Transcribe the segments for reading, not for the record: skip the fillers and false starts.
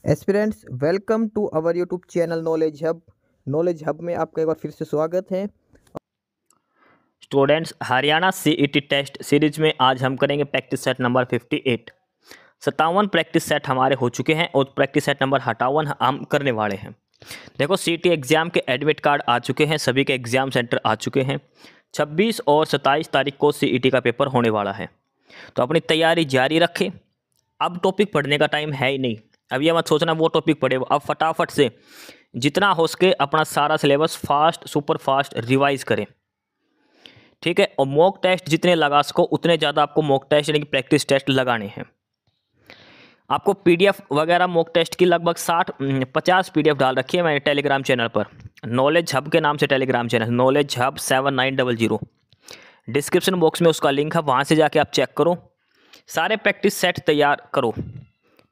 Aspirants welcome to our YouTube channel knowledge hub. Knowledge hub में आपका एक बार फिर से स्वागत है। Students, Haryana CET test series में आज हम करेंगे practice set number 58। 57 practice set हमारे हो चुके हैं और प्रैक्टिस सेट नंबर 58 हम करने वाले हैं। देखो, सीईटी एग्ज़ाम के एडमिट कार्ड आ चुके हैं, सभी के एग्ज़ाम सेंटर आ चुके हैं। 26 और 27 तारीख को सीईटी का पेपर होने वाला है, तो अपनी तैयारी जारी रखें। अब टॉपिक पढ़ने का टाइम है ही नहीं। अब ये मत सोचना वो टॉपिक पढ़े, अब फटाफट से जितना हो सके अपना सारा syllabus fast super fast revise करें, ठीक है। और मॉक टेस्ट जितने लगा सको उतने ज़्यादा आपको मॉक टेस्ट यानी कि प्रैक्टिस टेस्ट लगाने हैं। आपको पीडीएफ वगैरह मॉक टेस्ट की लगभग 50 पीडीएफ डाल रखी है मैंने टेलीग्राम चैनल पर, नॉलेज हब के नाम से Telegram channel, knowledge hub 7900। Description box में उसका लिंक है, वहाँ से जाके आप चेक करो, सारे प्रैक्टिस सेट तैयार करो,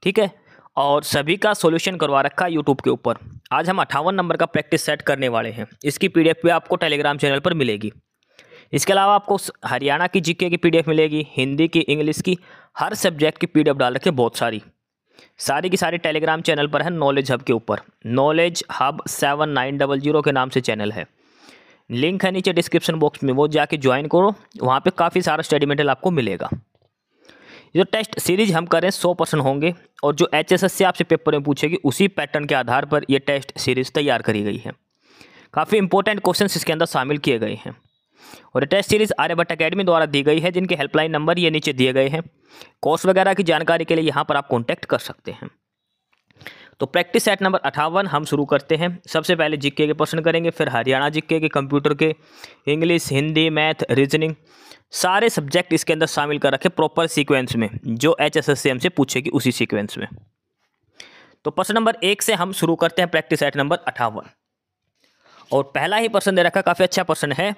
ठीक है। और सभी का सॉल्यूशन करवा रखा है यूट्यूब के ऊपर। आज हम 58 नंबर का प्रैक्टिस सेट करने वाले हैं। इसकी पीडीएफ भी आपको टेलीग्राम चैनल पर मिलेगी। इसके अलावा आपको हरियाणा की जीके की पीडीएफ मिलेगी, हिंदी की, इंग्लिश की, हर सब्जेक्ट की पीडीएफ डाल रखे बहुत सारी की सारी टेलीग्राम चैनल पर है, नॉलेज हब के ऊपर। नॉलेज हब 7900 के नाम से चैनल है, लिंक है नीचे डिस्क्रिप्शन बॉक्स में, वो जाके ज्वाइन करो, वहाँ पे काफ़ी सारा स्टडी मटेरियल आपको मिलेगा। जो टेस्ट सीरीज हम करें 100% होंगे, और जो HSS से आपसे पेपर में पूछेगी उसी पैटर्न के आधार पर ये टेस्ट सीरीज तैयार करी गई है। काफ़ी इंपॉर्टेंट क्वेश्चंस इसके अंदर शामिल किए गए हैं। और टेस्ट सीरीज आर्यभट्ट अकेडमी द्वारा दी गई है, जिनके हेल्पलाइन नंबर ये नीचे दिए गए हैं। कोर्स वगैरह की जानकारी के लिए यहाँ पर आप कॉन्टैक्ट कर सकते हैं। तो प्रैक्टिस सेट नंबर 58 हम शुरू करते हैं। सबसे पहले जीके के प्रश्न करेंगे, फिर हरियाणा जीके के, कंप्यूटर के, इंग्लिश, हिंदी, मैथ, रीजनिंग, सारे सब्जेक्ट इसके अंदर शामिल कर रखे प्रॉपर सीक्वेंस में, जो HSS से हमसे पूछेगी उसी सीक्वेंस में। तो प्रश्न नंबर 1 से हम शुरू करते हैं प्रैक्टिस सेट नंबर 58। और पहला ही प्रश्न दे रखा, काफ़ी अच्छा प्रश्न है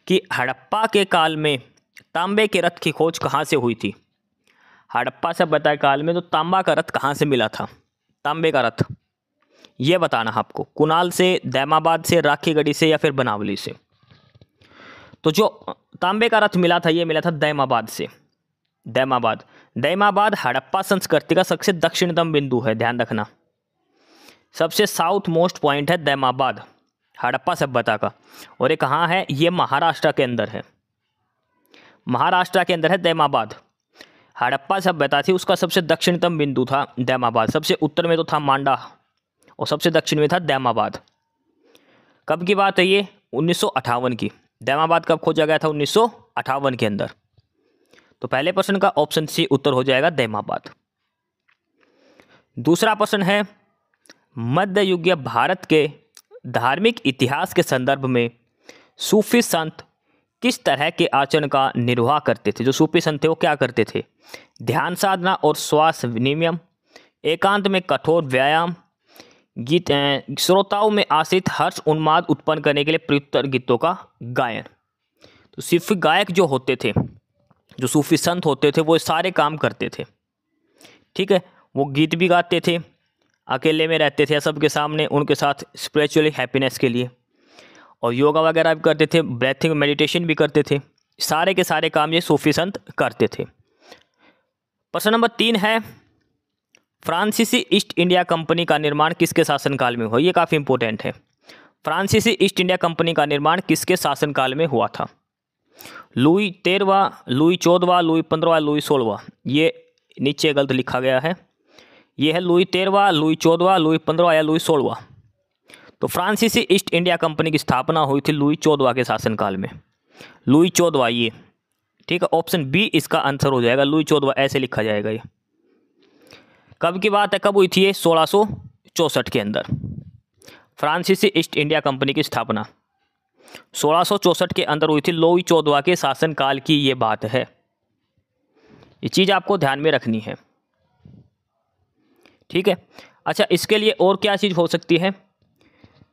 कि हड़प्पा के काल में तांबे के रथ की खोज कहाँ से हुई थी। हड़प्पा सभ्यता काल में तो तांबा का रथ कहाँ से मिला था, तांबे का रथ, ये बताना आपको। कुणाल से, दैमाबाद से, राखीगढ़ी से, या फिर बनावली से। तो जो तांबे का रथ मिला था ये मिला था दैमाबाद से। दैमाबाद हड़प्पा संस्कृति का सबसे दक्षिणतम बिंदु है, ध्यान रखना। सबसे साउथ मोस्ट पॉइंट है दैमाबाद हड़प्पा सभ्यता का। और ये कहाँ है, ये महाराष्ट्र के अंदर है। महाराष्ट्र के अंदर है दैमाबाद। हड़प्पा सभ्यता थी, उसका सबसे दक्षिणतम बिंदु था दैमाबाद। सबसे उत्तर में तो था मांडा और सबसे दक्षिण में था दैमाबाद। कब की बात है ये, 1958 की। दैमाबाद कब खोजा गया था, 1958 के अंदर। तो पहले प्रश्न का ऑप्शन सी उत्तर हो जाएगा दैमाबाद। दूसरा प्रश्न है, मध्ययुगीय भारत के धार्मिक इतिहास के संदर्भ में सूफी संत किस तरह के आचरण का निर्वाह करते थे। जो सूफी संत थे वो क्या करते थे, ध्यान साधना और श्वास विनियमन, एकांत में कठोर व्यायाम, गीत श्रोताओं में आश्रित हर्ष उन्माद उत्पन्न करने के लिए प्रयुक्त गीतों का गायन। तो सूफी गायक जो होते थे, जो सूफी संत होते थे, वो सारे काम करते थे, ठीक है। वो गीत भी गाते थे, अकेले में रहते थे सबके सामने, उनके साथ स्पिरिचुअली हैप्पीनेस के लिए, और योगा वगैरह भी करते थे, ब्रेथिंग मेडिटेशन भी करते थे। सारे के सारे काम ये सूफी संत करते थे। प्रश्न नंबर 3 है, फ्रांसीसी ईस्ट इंडिया कंपनी का निर्माण किसके शासनकाल में हुआ। ये काफ़ी इंपॉर्टेंट है। फ्रांसीसी ईस्ट इंडिया कंपनी का निर्माण किसके शासनकाल में हुआ था। लुई 13वां, लुई 14वां, लुई 15वां, लुई 16वां। ये नीचे गलत लिखा गया है, ये है लुई 13वां, लुई 14वां, लुई 15वां या लुई 16वां। तो फ्रांसीसी ईस्ट इंडिया कंपनी की स्थापना हुई थी लुई 14वां के शासनकाल में, लुई 14वां ये, ठीक है। ऑप्शन बी इसका आंसर हो जाएगा, लुई 14वां ऐसे लिखा जाएगा। ये कब की बात है, कब हुई थी ये, 1664 के अंदर फ्रांसीसी ईस्ट इंडिया कंपनी की स्थापना 1664 के अंदर हुई थी, लुई 14वां के शासनकाल की ये बात है। ये चीज़ आपको ध्यान में रखनी है, ठीक है। अच्छा, इसके लिए और क्या चीज़ हो सकती है,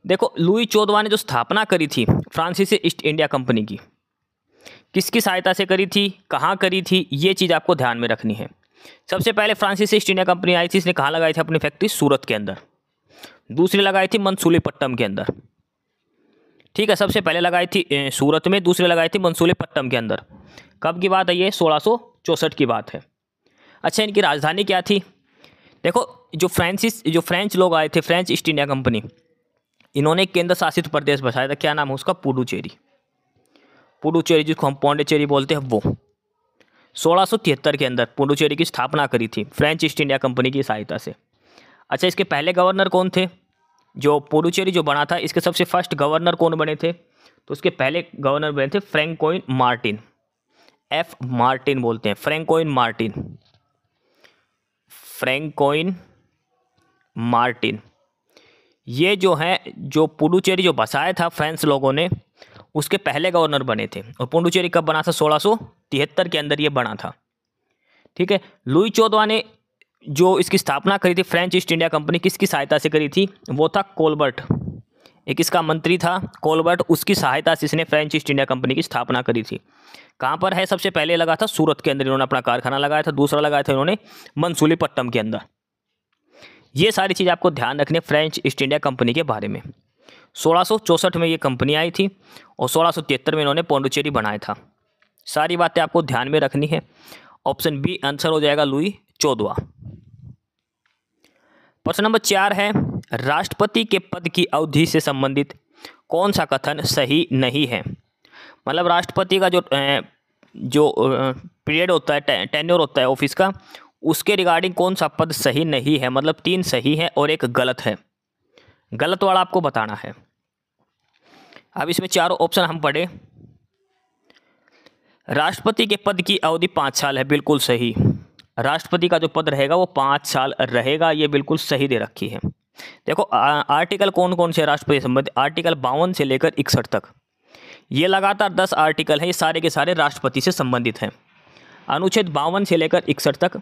देखो लुई 14वां ने जो स्थापना करी थी फ्रांसीसी ईस्ट इंडिया कंपनी की, किसकी सहायता से करी थी, कहाँ करी थी, ये चीज़ आपको ध्यान में रखनी है। सबसे पहले फ्रांसीसी ईस्ट इंडिया कंपनी आई थी, इसने कहाँ लगाई थी अपनी फैक्ट्री, सूरत के अंदर। दूसरी लगाई थी मंसूलीपट्टनम के अंदर, ठीक है। सबसे पहले लगाई थी सूरत में, दूसरी लगाई थी मंसूलीपट्टनम के अंदर। कब की बात है ये, 1664 की बात है। अच्छा, इनकी राजधानी क्या थी, देखो जो फ्रेंच लोग आए थे, फ्रेंच ईस्ट इंडिया कंपनी, इन्होंने केंद्र शासित प्रदेश बसाया था। क्या नाम है उसका? पुडुचेरी। पुडुचेरी जिसको हम पौंडीचेरी बोलते हैं, वो 1673 के अंदर पुडुचेरी की स्थापना करी थी फ्रेंच ईस्ट इंडिया कंपनी की सहायता से। अच्छा, इसके पहले गवर्नर कौन थे? जो पुडुचेरी जो बना था, इसके सबसे फर्स्ट गवर्नर कौन बने थे? तो उसके पहले गवर्नर बने थे फ्रैंकोइन मार्टिन। एफ मार्टिन बोलते हैं, फ्रैंकोइन मार्टिन। फ्रैंकोइन मार्टिन ये जो है, जो पुडुचेरी जो बसाया था फ्रेंच लोगों ने, उसके पहले गवर्नर बने थे। और पुडुचेरी कब बना था? 1673 के अंदर ये बना था। ठीक है। लुई 14वां ने जो इसकी स्थापना करी थी फ्रेंच ईस्ट इंडिया कंपनी, किसकी सहायता से करी थी? वो था कोलबर्ट। एक इसका मंत्री था कोलबर्ट, उसकी सहायता से इसने फ्रेंच ईस्ट इंडिया कंपनी की स्थापना करी थी। कहाँ पर है? सबसे पहले लगा था सूरत के अंदर, इन्होंने अपना कारखाना लगाया था। दूसरा लगाया था इन्होंने मंसूलीपट्टनम के अंदर। ये सारी चीज़ आपको ध्यान रखनी है फ्रेंच ईस्ट इंडिया कंपनी के बारे में। 1664 में ये कंपनी आई थी और 1673 में इन्होंने पौंडुचेरी बनाया था। सारी बातें आपको ध्यान में रखनी है। ऑप्शन बी आंसर हो जाएगा लुई 14वां। प्रश्न नंबर 4 है, राष्ट्रपति के पद की अवधि से संबंधित कौन सा कथन सही नहीं है? मतलब राष्ट्रपति का जो पीरियड होता है, टेन्योर होता है ऑफिस का, उसके रिगार्डिंग कौन सा पद सही नहीं है? मतलब 3 सही है और एक गलत है। गलत वाला आपको बताना है। अब इसमें चारों ऑप्शन हम पढ़े। राष्ट्रपति के पद की अवधि 5 साल है, बिल्कुल सही। राष्ट्रपति का जो पद रहेगा वो 5 साल रहेगा, ये बिल्कुल सही दे रखी है। देखो आर्टिकल कौन कौन से राष्ट्रपति संबंधित? आर्टिकल 52 से लेकर 61 तक, ये लगातार 10 आर्टिकल हैं, ये सारे के सारे राष्ट्रपति से संबंधित हैं। अनुच्छेद 52 से लेकर 61 तक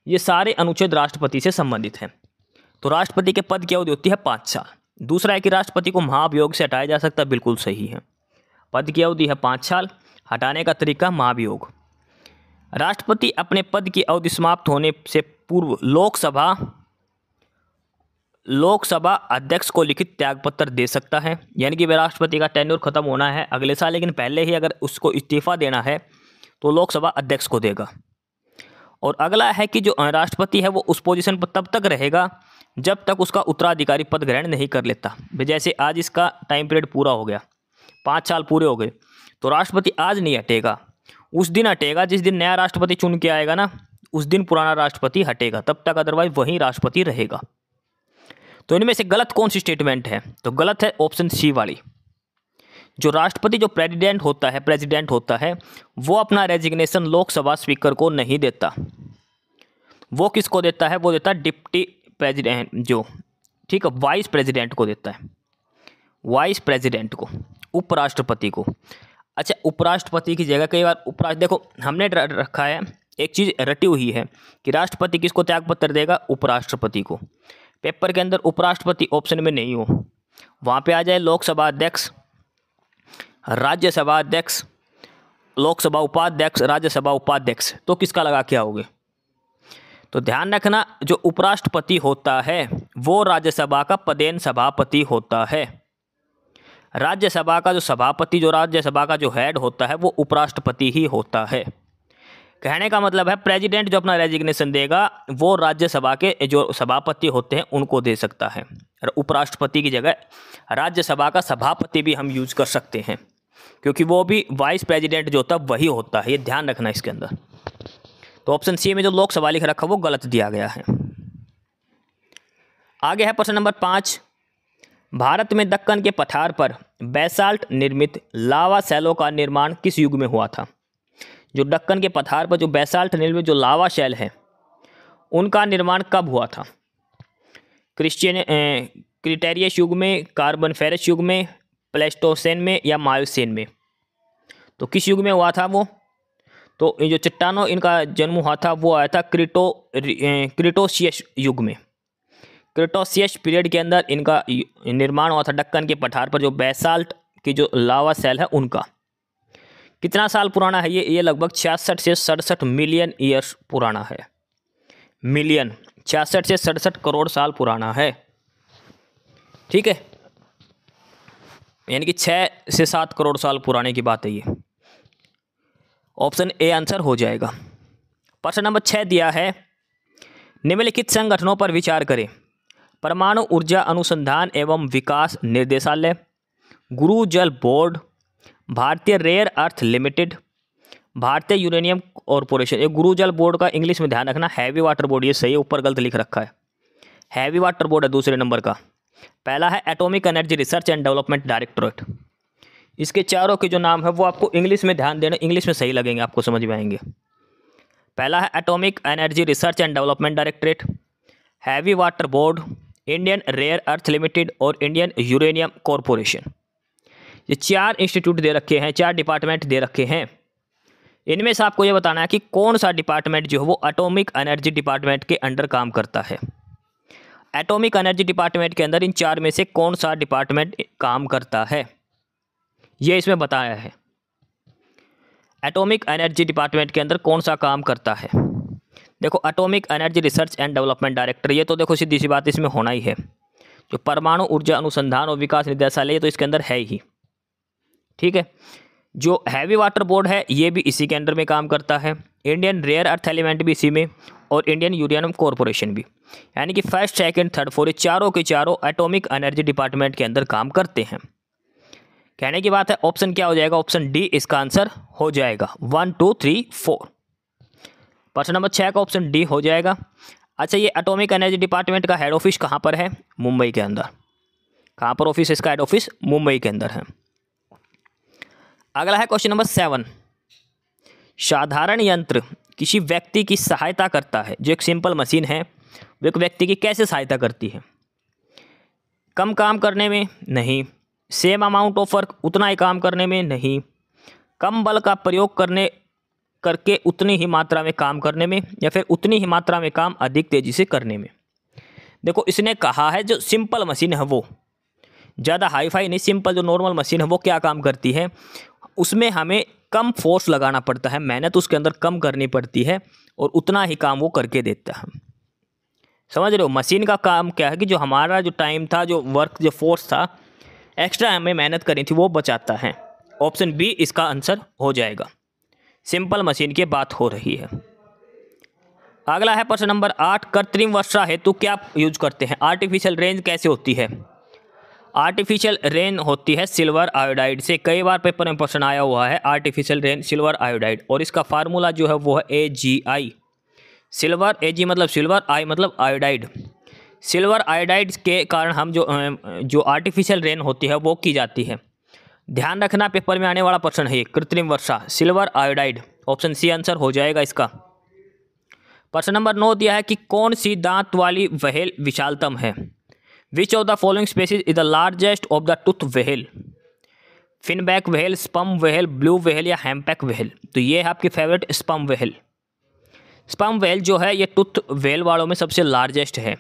ये सारे अनुच्छेद राष्ट्रपति से संबंधित हैं। तो राष्ट्रपति के पद की अवधि होती है 5 साल। दूसरा है कि राष्ट्रपति को महाभियोग से हटाया जा सकता है, बिल्कुल सही है। पद की अवधि है 5 साल, हटाने का तरीका महाभियोग। राष्ट्रपति अपने पद की अवधि समाप्त होने से पूर्व लोकसभा अध्यक्ष को लिखित त्यागपत्र दे सकता है। यानी कि राष्ट्रपति का टेन्योर खत्म होना है अगले साल, लेकिन पहले ही अगर उसको इस्तीफा देना है तो लोकसभा अध्यक्ष को देगा। और अगला है कि जो राष्ट्रपति है वो उस पोजीशन पर तब तक रहेगा जब तक उसका उत्तराधिकारी पद ग्रहण नहीं कर लेता। जैसे आज इसका टाइम पीरियड पूरा हो गया, 5 साल पूरे हो गए, तो राष्ट्रपति आज नहीं हटेगा, उस दिन हटेगा जिस दिन नया राष्ट्रपति चुन के आएगा ना, उस दिन पुराना राष्ट्रपति हटेगा, तब तक अदरवाइज वही राष्ट्रपति रहेगा। तो इनमें से गलत कौन सी स्टेटमेंट है? तो गलत है ऑप्शन सी वाली। जो राष्ट्रपति जो प्रेसिडेंट होता है वो अपना रेजिग्नेशन लोकसभा स्पीकर को नहीं देता। वो किसको देता है? वो देता है डिप्टी प्रेसिडेंट, जो ठीक है वाइस प्रेसिडेंट को देता है, वाइस प्रेसिडेंट को, उपराष्ट्रपति को। अच्छा, उपराष्ट्रपति की जगह कई बार देखो हमने रखा है, एक चीज़ रटी हुई है कि राष्ट्रपति किसको त्यागपत्र देगा? उपराष्ट्रपति को। पेपर के अंदर उपराष्ट्रपति ऑप्शन में नहीं हो, वहाँ पे आ जाए लोकसभा अध्यक्ष, राज्यसभा अध्यक्ष, लोकसभा उपाध्यक्ष, राज्यसभा उपाध्यक्ष, तो किसका लगा के आओगे? तो ध्यान रखना, जो उपराष्ट्रपति होता है वो राज्यसभा का पदेन सभापति होता है। राज्यसभा का जो सभापति, जो राज्यसभा का जो हेड होता है वो उपराष्ट्रपति ही होता है। कहने का मतलब है प्रेसिडेंट जो अपना रेजिग्नेशन देगा वो राज्यसभा के जो सभापति होते हैं उनको दे सकता है। उपराष्ट्रपति की जगह राज्यसभा का सभापति भी हम यूज कर सकते हैं, क्योंकि वो भी वाइस प्रेसिडेंट जो होता है वही होता है, ये ध्यान रखना इसके अंदर। तो ऑप्शन सी में जो लोकसभा लिख रखा वो गलत दिया गया है। आगे है प्रश्न नंबर 5, भारत में दक्कन के पठार पर बैसाल्ट निर्मित लावा शैलों का निर्माण किस युग में हुआ था? जो दक्कन के पठार पर जो बैसाल्ट निर्मित जो लावा शैल है उनका निर्माण कब हुआ था? क्रिटेरियस युग में, कार्बोनिफेरस युग में, प्लेस्टोसेन में या मायोसीन में? तो किस युग में हुआ था वो? तो ये जो चट्टानों इनका जन्म हुआ था वो आया था क्रिटोशियस युग में। क्रिटोशियस पीरियड के अंदर इनका निर्माण हुआ था दक्कन के पठार पर जो बैसाल्ट की जो लावा सेल है उनका। कितना साल पुराना है ये लगभग 66 से 67 मिलियन ईयर्स पुराना है। मिलियन 66 से 67 करोड़ साल पुराना है। ठीक है, यानी कि 6 से 7 करोड़ साल पुराने की बात है ये। ऑप्शन ए आंसर हो जाएगा। प्रश्न नंबर 6 दिया है, निम्नलिखित संगठनों पर विचार करें। परमाणु ऊर्जा अनुसंधान एवं विकास निर्देशालय, गुरु जल बोर्ड, भारतीय रेयर अर्थ लिमिटेड, भारतीय यूरेनियम कॉरपोरेशन। ये गुरु जल बोर्ड का इंग्लिश में ध्यान रखना, हैवी वाटर बोर्ड, ये सही है, ऊपर गलत लिख रखा है, हैवी वाटर बोर्ड है दूसरे नंबर का। पहला है atomic energy research and development directorate. इसके चारों के जो नाम है वो आपको इंग्लिश में ध्यान देना, इंग्लिश में सही लगेंगे, आपको समझ में आएंगे। पहला है atomic energy research and development directorate, heavy water board, Indian rare earth limited और इंडियन यूरेनियम कॉरपोरेशन। ये 4 इंस्टीट्यूट दे रखे हैं, 4 डिपार्टमेंट दे रखे हैं। इनमें से आपको ये बताना है कि कौन सा डिपार्टमेंट जो है वो एटॉमिक एनर्जी डिपार्टमेंट के अंडर काम करता है। एटॉमिक एनर्जी डिपार्टमेंट के अंदर इन 4 में से कौन सा डिपार्टमेंट काम करता है, ये इसमें बताया है। एटॉमिक एनर्जी डिपार्टमेंट के अंदर कौन सा काम करता है। देखो atomic energy research and development director, ये तो देखो सीधी सी बात इसमें होना ही है। जो परमाणु ऊर्जा अनुसंधान और विकास निर्देशालय, ये तो इसके अंदर है ही, ठीक है। जो हैवी वाटर बोर्ड है ये भी इसी के अंडर में काम करता है, इंडियन रेयर अर्थ एलिमेंट भी इसी में, और इंडियन यूरेनियम कॉरपोरेशन भी। यानी कि फर्स्ट, सेकंड, थर्ड, फोर्थ, चारों के चारों एटॉमिक एनर्जी डिपार्टमेंट के अंदर काम करते हैं। कहने की बात है, ऑप्शन क्या हो जाएगा, ऑप्शन डी इसका आंसर हो जाएगा। 1 2 3 4, प्रश्न नंबर 6 का ऑप्शन डी हो जाएगा। अच्छा, ये एटॉमिक एनर्जी डिपार्टमेंट का हेड ऑफिस कहाँ पर है, मुंबई के अंदर। कहाँ पर ऑफिस, इसका हेड ऑफिस मुंबई के अंदर है। अगला है क्वेश्चन नंबर 7। साधारण यंत्र किसी व्यक्ति की सहायता करता है, जो एक सिंपल मशीन है वो एक व्यक्ति की कैसे सहायता करती है। कम काम करने में नहीं, सेम अमाउंट ऑफ वर्क, उतना ही काम करने में नहीं, कम बल का प्रयोग करके उतनी ही मात्रा में काम करने में, या फिर उतनी ही मात्रा में काम अधिक तेजी से करने में। देखो इसने कहा है जो सिंपल मशीन है वो, ज़्यादा हाई फाई नहीं, सिंपल जो नॉर्मल मशीन है वो क्या काम करती है, उसमें हमें कम फोर्स लगाना पड़ता है, मेहनत उसके अंदर कम करनी पड़ती है और उतना ही काम वो करके देता है। समझ रहे हो, मशीन का काम क्या है कि जो हमारा जो टाइम था, जो वर्क, जो फोर्स था, एक्स्ट्रा हमें मेहनत करनी थी, वो बचाता है। ऑप्शन बी इसका आंसर हो जाएगा। सिंपल मशीन की बात हो रही है। अगला है प्रश्न नंबर 8। कृत्रिम वर्षा हेतु क्या यूज करते हैं, आर्टिफिशियल रेन कैसे होती है। आर्टिफिशियल रेन होती है सिल्वर आयोडाइड से। कई बार पेपर में प्रश्न आया हुआ है आर्टिफिशियल रेन सिल्वर आयोडाइड, और इसका फार्मूला जो है वो है AgI। सिल्वर, Ag मतलब सिल्वर, I मतलब आयोडाइड। सिल्वर आयोडाइड के कारण हम जो आर्टिफिशियल रेन होती है वो की जाती है। ध्यान रखना, पेपर में आने वाला प्रश्न है कृत्रिम वर्षा silver iodide. Option C answer हो जाएगा इसका। प्रश्न नंबर 9 दिया है कि कौन सी दांत वाली व्हेल विशालतम है। Which of the following species is the largest of the tooth whale. Finback whale, sperm whale, blue whale या हैम्पैक व्हेल। तो ये है आपकी favourite sperm whale. Sperm whale जो है ये टूथ व्हेल वालों में सबसे लार्जेस्ट है।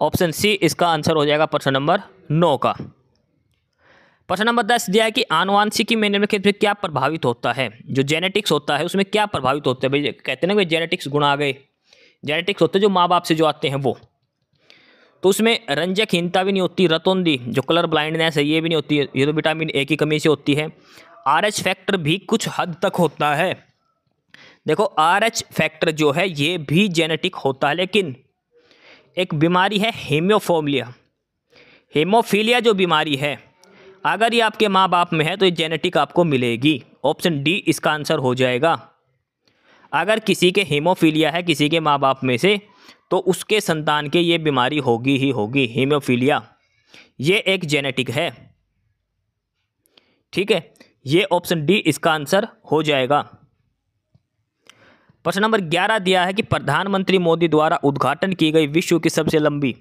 ऑप्शन सी इसका आंसर हो जाएगा प्रश्न नंबर 9 का। प्रश्न नंबर 10 दिया है कि आनुवांशिकी में निम्नलिखित में क्या प्रभावित होता है। जो जेनेटिक्स होता है उसमें क्या प्रभावित होता है। भाई कहते हैं ना भाई जेनेटिक्स गुण आ गए, जेनेटिक्स होते हैं जो माँ बाप से जो आते हैं वो, तो उसमें रंजकहीनता भी नहीं होती, रतौंधी जो कलर ब्लाइंडनेस है ये भी नहीं होती है, ये तो विटामिन ए की कमी से होती है। RH फैक्टर भी कुछ हद तक होता है। देखो RH फैक्टर जो है ये भी जेनेटिक होता है, लेकिन एक बीमारी है हीमोफिलिया। हीमोफीलिया जो बीमारी है अगर ये आपके माँ बाप में है तो ये जेनेटिक आपको मिलेगी। ऑप्शन डी इसका आंसर हो जाएगा। अगर किसी के हीमोफीलिया है किसी के माँ बाप में से तो उसके संतान के ये बीमारी होगी ही होगी, हीमोफीलिया। ये एक जेनेटिक है, ठीक है। ये ऑप्शन डी इसका आंसर हो जाएगा। प्रश्न नंबर 11 दिया है कि प्रधानमंत्री मोदी द्वारा उद्घाटन की गई विश्व की सबसे लंबी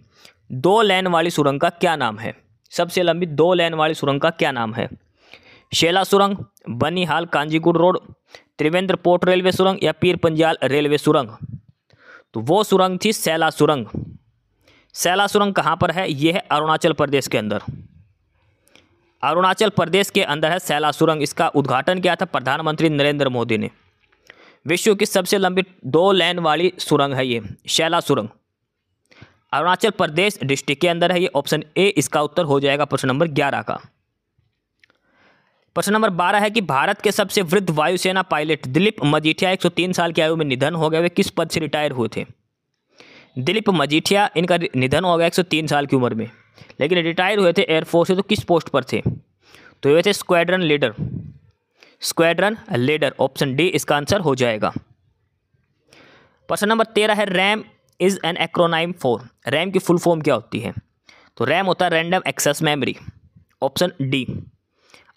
2 लेन वाली सुरंग का क्या नाम है। सबसे लंबी 2 लेन वाली सुरंग का क्या नाम है। शेला सुरंग, Banihal Qazigund road, Trivandrum port railway सुरंग या पीर पंजाल रेलवे सुरंग। तो वो सुरंग थी सैला सुरंग। सैला सुरंग कहाँ पर है, ये है अरुणाचल प्रदेश के अंदर। अरुणाचल प्रदेश के अंदर है सैला सुरंग। इसका उद्घाटन किया था प्रधानमंत्री नरेंद्र मोदी ने। विश्व की सबसे लंबी 2 लेन वाली सुरंग है ये शैला सुरंग। अरुणाचल प्रदेश डिस्ट्रिक्ट के अंदर है ये। ऑप्शन ए इसका उत्तर हो जाएगा प्रश्न नंबर 11 का। प्रश्न नंबर 12 है कि भारत के सबसे वृद्ध वायुसेना पायलट दिलीप मजीठिया 103 साल की आयु में निधन हो गए। वे किस पद से रिटायर हुए थे। दिलीप मजीठिया, इनका निधन हो गया 103 साल की उम्र में, लेकिन रिटायर हुए थे एयरफोर्स से। तो किस पोस्ट पर थे? तो ये थे squadron leader. Squadron leader, option D इसका आंसर हो जाएगा। प्रश्न नंबर 13 है, RAM is an acronym for. RAM की फुल फॉर्म क्या होती है? तो रैम होता है random access memory, option D.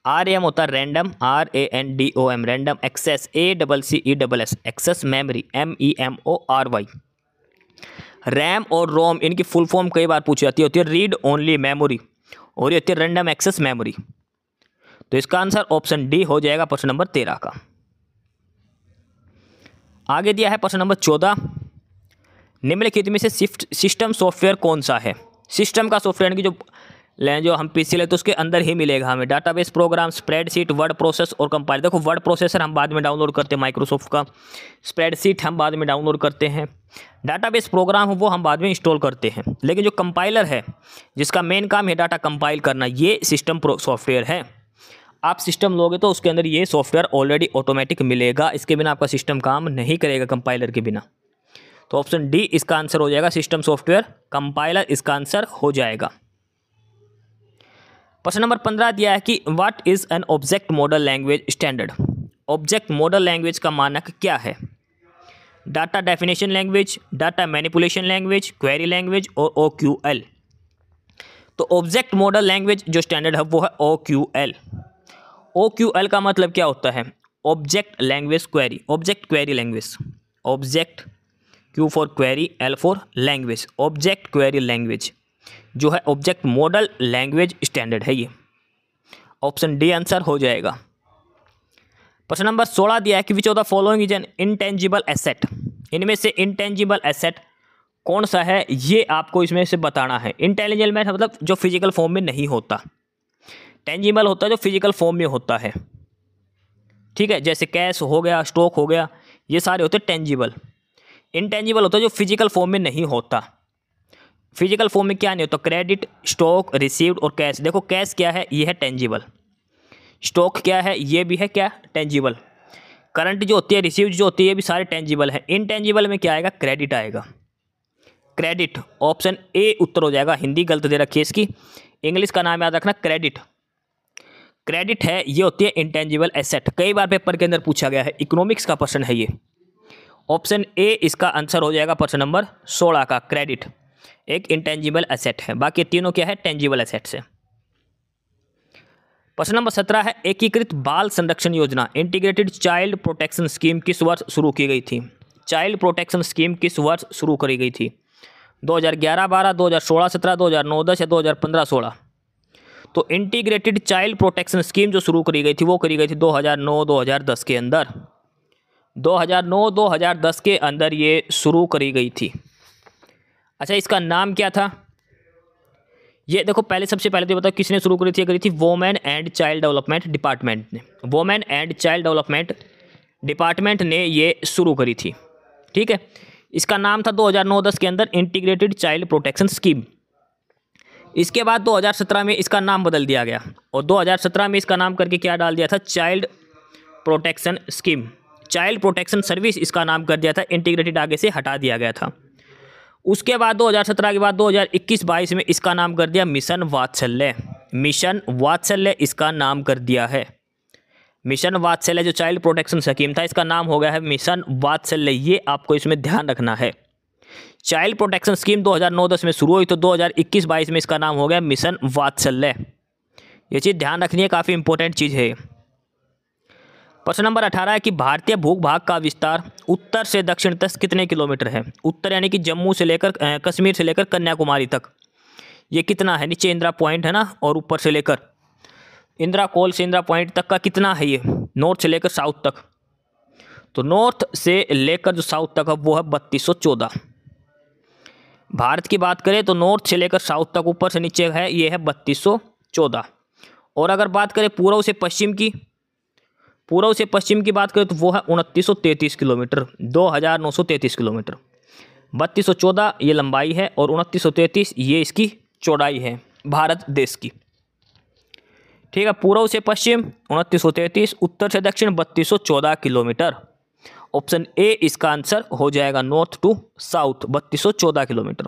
RAM होता है random, RANDOM, random access, ACCESS, access memory, MEMORY। RAM और रोम इनकी फुल फॉर्म कई बार पूछी जाती होती है रीड ओनली मेमोरी, और ये होती है रैंडम एक्सेस मेमोरी। तो इसका आंसर ऑप्शन डी हो जाएगा प्रश्न नंबर 13 का। आगे दिया है प्रश्न नंबर 14, निम्नलिखित में से सिस्टम सॉफ्टवेयर कौन सा है? सिस्टम का सॉफ्टवेयर यानी कि जो हम पीसी लेते तो उसके अंदर ही मिलेगा हमें database program, spreadsheet, word process और कंपाइलर। देखो वर्ड प्रोसेसर हम बाद में डाउनलोड करते हैं माइक्रोसॉफ्ट का, स्प्रेडशीट हम बाद में डाउनलोड करते हैं, डाटाबेस प्रोग्राम वो हम बाद में इंस्टॉल करते हैं, लेकिन जो कंपाइलर है जिसका मेन काम है डाटा कंपाइल करना, ये सिस्टम सॉफ्टवेयर है। आप सिस्टम लोगे तो उसके अंदर ये सॉफ्टवेयर ऑलरेडी ऑटोमेटिक मिलेगा, इसके बिना आपका सिस्टम काम नहीं करेगा कंपाइलर के बिना। तो ऑप्शन डी इसका आंसर हो जाएगा, सिस्टम सॉफ्टवेयर कंपाइलर इसका आंसर हो जाएगा। प्रश्न नंबर 15 दिया है कि what is an object model language standard. Object model language का मानक क्या है? Data definition language, data manipulation language, query language और OQL। तो ऑब्जेक्ट मॉडल लैंग्वेज जो स्टैंडर्ड है वो है OQL। OQL का मतलब क्या होता है? Object language query, object query language, object Q for query, L for language, object query language जो है ऑब्जेक्ट मॉडल लैंग्वेज स्टैंडर्ड है ये। ऑप्शन डी आंसर हो जाएगा। प्रश्न नंबर 16 दिया है कि विच of the following is an intangible asset. इनमें से इंटेंजिबल एसेट कौन सा है ये आपको इसमें से बताना है। इंटेंजिबल में मतलब जो फिजिकल फॉर्म में नहीं होता, टेंजिबल होता है जो फिजिकल फॉर्म में होता है, ठीक है, जैसे कैश हो गया, स्टॉक हो गया, ये सारे होते हैं टेंजिबल। इंटेंजिबल होता है जो फिजिकल फॉर्म में नहीं होता। फिजिकल फॉर्म में क्या नहीं होता? क्रेडिट, स्टॉक, रिसीव्ड और कैश। देखो कैश क्या है? ये है टेंजिबल। स्टॉक क्या है? ये भी है क्या? टेंजिबल। करंट जो होती है, रिसीव्ड जो होती है, ये भी सारे टेंजिबल है। इनटेंजिबल में क्या आएगा? क्रेडिट आएगा। क्रेडिट, ऑप्शन ए उत्तर हो जाएगा। हिंदी गलत दे रखी है इसकी, इंग्लिश का नाम याद रखना क्रेडिट। क्रेडिट है, ये होती है इंटेंजिबल एसेट। कई बार पेपर के अंदर पूछा गया है, इकोनॉमिक्स का प्रश्न है ये। ऑप्शन ए इसका आंसर हो जाएगा प्रश्न नंबर 16 का। क्रेडिट एक इंटेंजिबल एसेट है, बाकी तीनों क्या है? टेंजिबल एसेट्स है। प्रश्न नंबर 17 है, एकीकृत बाल संरक्षण योजना इंटीग्रेटेड चाइल्ड प्रोटेक्शन स्कीम किस वर्ष शुरू की गई थी? चाइल्ड प्रोटेक्शन स्कीम किस वर्ष शुरू करी गई थी? 2011-12, 2016-17, 2009-10 या 2015-16? तो इंटीग्रेटेड चाइल्ड प्रोटेक्शन स्कीम जो शुरू करी गई थी वो करी गई थी 2009-2010 के अंदर। 2009-2010 के अंदर ये शुरू करी गई थी। अच्छा, इसका नाम क्या था? ये देखो पहले, सबसे पहले तो बताओ किसने शुरू करी थी? करी थी women and child development department ने। Women and child development department ने ये शुरू करी थी, ठीक है। इसका नाम था 2009-10 के अंदर इंटीग्रेटेड चाइल्ड प्रोटेक्शन स्कीम। इसके बाद 2017 में इसका नाम बदल दिया गया, और 2017 में इसका नाम करके क्या डाल दिया था? Child protection scheme. Child protection service इसका नाम कर दिया था, इंटीग्रेटेड आगे से हटा दिया गया था। उसके बाद 2017 के बाद 2021-22 में इसका नाम कर दिया मिशन वात्सल्य। मिशन वात्सल्य इसका नाम कर दिया है। मिशन वात्सल्य जो चाइल्ड प्रोटेक्शन स्कीम था, इसका नाम हो गया है मिशन वात्सल्य। ये आपको इसमें ध्यान रखना है। चाइल्ड प्रोटेक्शन स्कीम 2009-10 में शुरू हुई, तो 2021-22 में इसका नाम हो गया मिशन वात्सल्य। ये चीज़ ध्यान रखनी है, काफ़ी इंपॉर्टेंट चीज़ है। प्रश्न नंबर 18 है कि भारतीय भूभाग का विस्तार उत्तर से दक्षिण तक कितने किलोमीटर है? उत्तर यानी कि जम्मू से लेकर कश्मीर से लेकर कन्याकुमारी तक, ये कितना है? नीचे इंदिरा पॉइंट है ना, और ऊपर से लेकर इंदिरा कोल से इंदिरा पॉइंट तक का कितना है? ये नॉर्थ से लेकर साउथ तक। तो नॉर्थ से लेकर जो साउथ तक है वो है 3214। भारत की बात करें तो नॉर्थ से लेकर साउथ तक, ऊपर से नीचे है, ये है 3214। और अगर बात करें पूर्व से पश्चिम की, पूर्व से पश्चिम की बात करें तो वो है 2933 किलोमीटर, 2933 किलोमीटर। 3214 ये लंबाई है और 2933 ये इसकी चौड़ाई है भारत देश की, ठीक है। पूर्व से पश्चिम 2933, उत्तर से दक्षिण 3214 किलोमीटर। ऑप्शन ए इसका आंसर हो जाएगा, नॉर्थ टू साउथ 3214 किलोमीटर।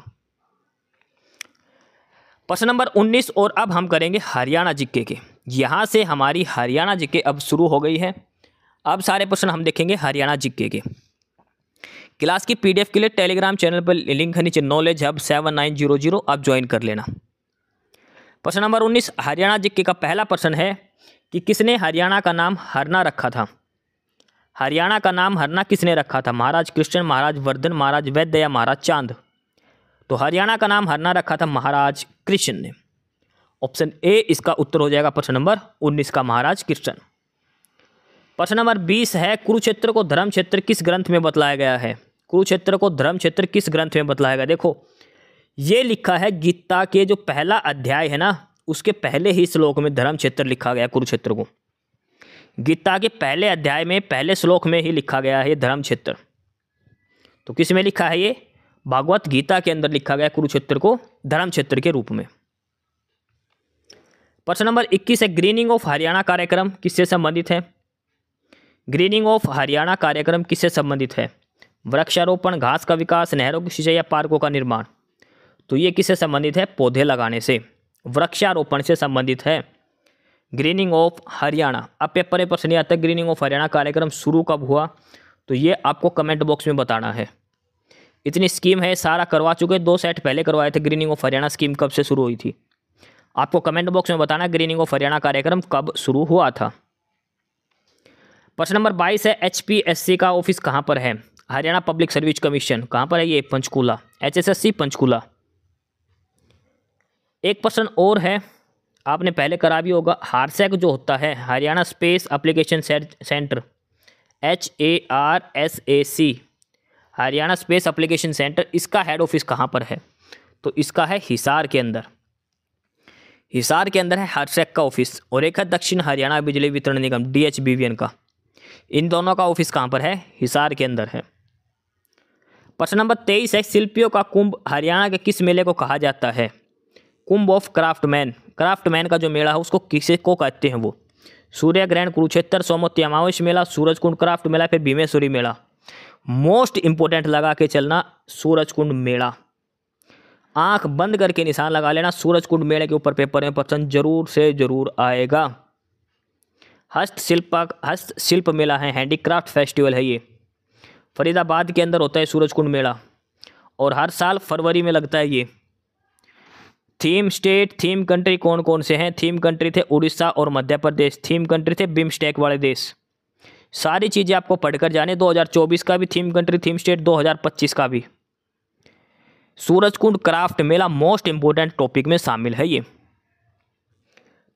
प्रश्न नंबर 19 और अब हम करेंगे हरियाणा जीके के। यहाँ से हमारी हरियाणा जीके अब शुरू हो गई है। अब सारे प्रश्न हम देखेंगे हरियाणा जीके के। क्लास की पीडीएफ के लिए टेलीग्राम चैनल पर लिंक है नीचे, नॉलेज हब 7900, आप ज्वाइन कर लेना। प्रश्न नंबर 19 हरियाणा जीके का पहला प्रश्न है कि किसने हरियाणा का नाम हरना रखा था। हरियाणा का नाम हरना किसने रखा था? महाराज कृष्ण, महाराज वर्धन, महाराज वैद्य या महाराज चांद? तो हरियाणा का नाम हरना रखा था महाराज कृष्ण ने। ऑप्शन ए इसका उत्तर हो जाएगा प्रश्न नंबर 19 का, महाराज कृष्ण। प्रश्न नंबर 20 है कुरुक्षेत्र को धर्म क्षेत्र किस ग्रंथ में बतलाया गया है? कुरुक्षेत्र को धर्म क्षेत्र किस ग्रंथ में बतलाया गया? देखो ये लिखा है गीता के जो पहला अध्याय है ना, उसके पहले ही श्लोक में धर्म क्षेत्र लिखा गया। कुरुक्षेत्र को गीता के पहले अध्याय में पहले श्लोक में ही लिखा गया है धर्म क्षेत्र। तो किस में लिखा है? ये भागवत गीता के अंदर लिखा गया कुरुक्षेत्र को धर्म क्षेत्र के रूप में। प्रश्न नंबर 21 है ग्रीनिंग ऑफ हरियाणा कार्यक्रम किससे संबंधित है? ग्रीनिंग ऑफ हरियाणा कार्यक्रम किससे संबंधित है? वृक्षारोपण, घास का विकास, नहरों की सिंचाई या पार्कों का निर्माण? तो ये किससे संबंधित है? पौधे लगाने से, वृक्षारोपण से संबंधित है ग्रीनिंग ऑफ हरियाणा। अब पेपर में प्रश्न आता है ग्रीनिंग ऑफ हरियाणा कार्यक्रम शुरू कब हुआ? तो ये आपको कमेंट बॉक्स में बताना है। इतनी स्कीम है, सारा करवा चुके, 2 सेट पहले करवाए थे। ग्रीनिंग ऑफ हरियाणा स्कीम कब से शुरू हुई थी? आपको कमेंट बॉक्स में बताना ग्रीनिंग ऑफ हरियाणा कार्यक्रम कब शुरू हुआ था। प्रश्न नंबर 22 है HPSC का ऑफिस कहाँ पर है? हरियाणा पब्लिक सर्विस कमीशन कहाँ पर है? ये पंचकूला। HSSC पंचकूला। एक प्रश्न और है, आपने पहले करा भी होगा, हारसैक जो होता है Haryana space application centre, HARSAC, Haryana space application centre, इसका हेड ऑफिस कहाँ पर है? तो इसका है हिसार के अंदर। हिसार के अंदर है हारसैक का ऑफिस। और एक है दक्षिण हरियाणा बिजली वितरण निगम DHBVN का, इन दोनों का ऑफिस कहाँ पर है? हिसार के अंदर है। प्रश्न नंबर 23 है शिल्पियों का कुंभ हरियाणा के किस मेले को कहा जाता है? कुंभ ऑफ क्राफ्टमैन। क्राफ्टमैन का जो मेला है उसको किसे को कहते हैं? वो सूर्य ग्रहण, कुरुक्षेत्र, सोमवती अमावस्या मेला, सूरजकुंड क्राफ्ट मेला, फिर भीमेश्वरी मेला। मोस्ट इंपोर्टेंट लगा के चलना सूरजकुंड मेला। आंख बंद करके निशान लगा लेना, सूरजकुंड मेले के ऊपर पेपर में प्रश्न जरूर से जरूर आएगा। हस्तशिल्प मेला है, हैंडीक्राफ्ट फेस्टिवल है ये, फरीदाबाद के अंदर होता है सूरजकुंड मेला और हर साल फरवरी में लगता है ये। थीम स्टेट, थीम कंट्री कौन कौन से हैं? थीम कंट्री थे उड़ीसा और मध्य प्रदेश। थीम कंट्री थे बिम्स्टेक वाले देश। सारी चीज़ें आपको पढ़कर जाने, 2024 का भी थीम कंट्री, थीम स्टेट, 2025 का भी। सूरजकुंड क्राफ्ट मेला मोस्ट इंपोर्टेंट टॉपिक में शामिल है ये।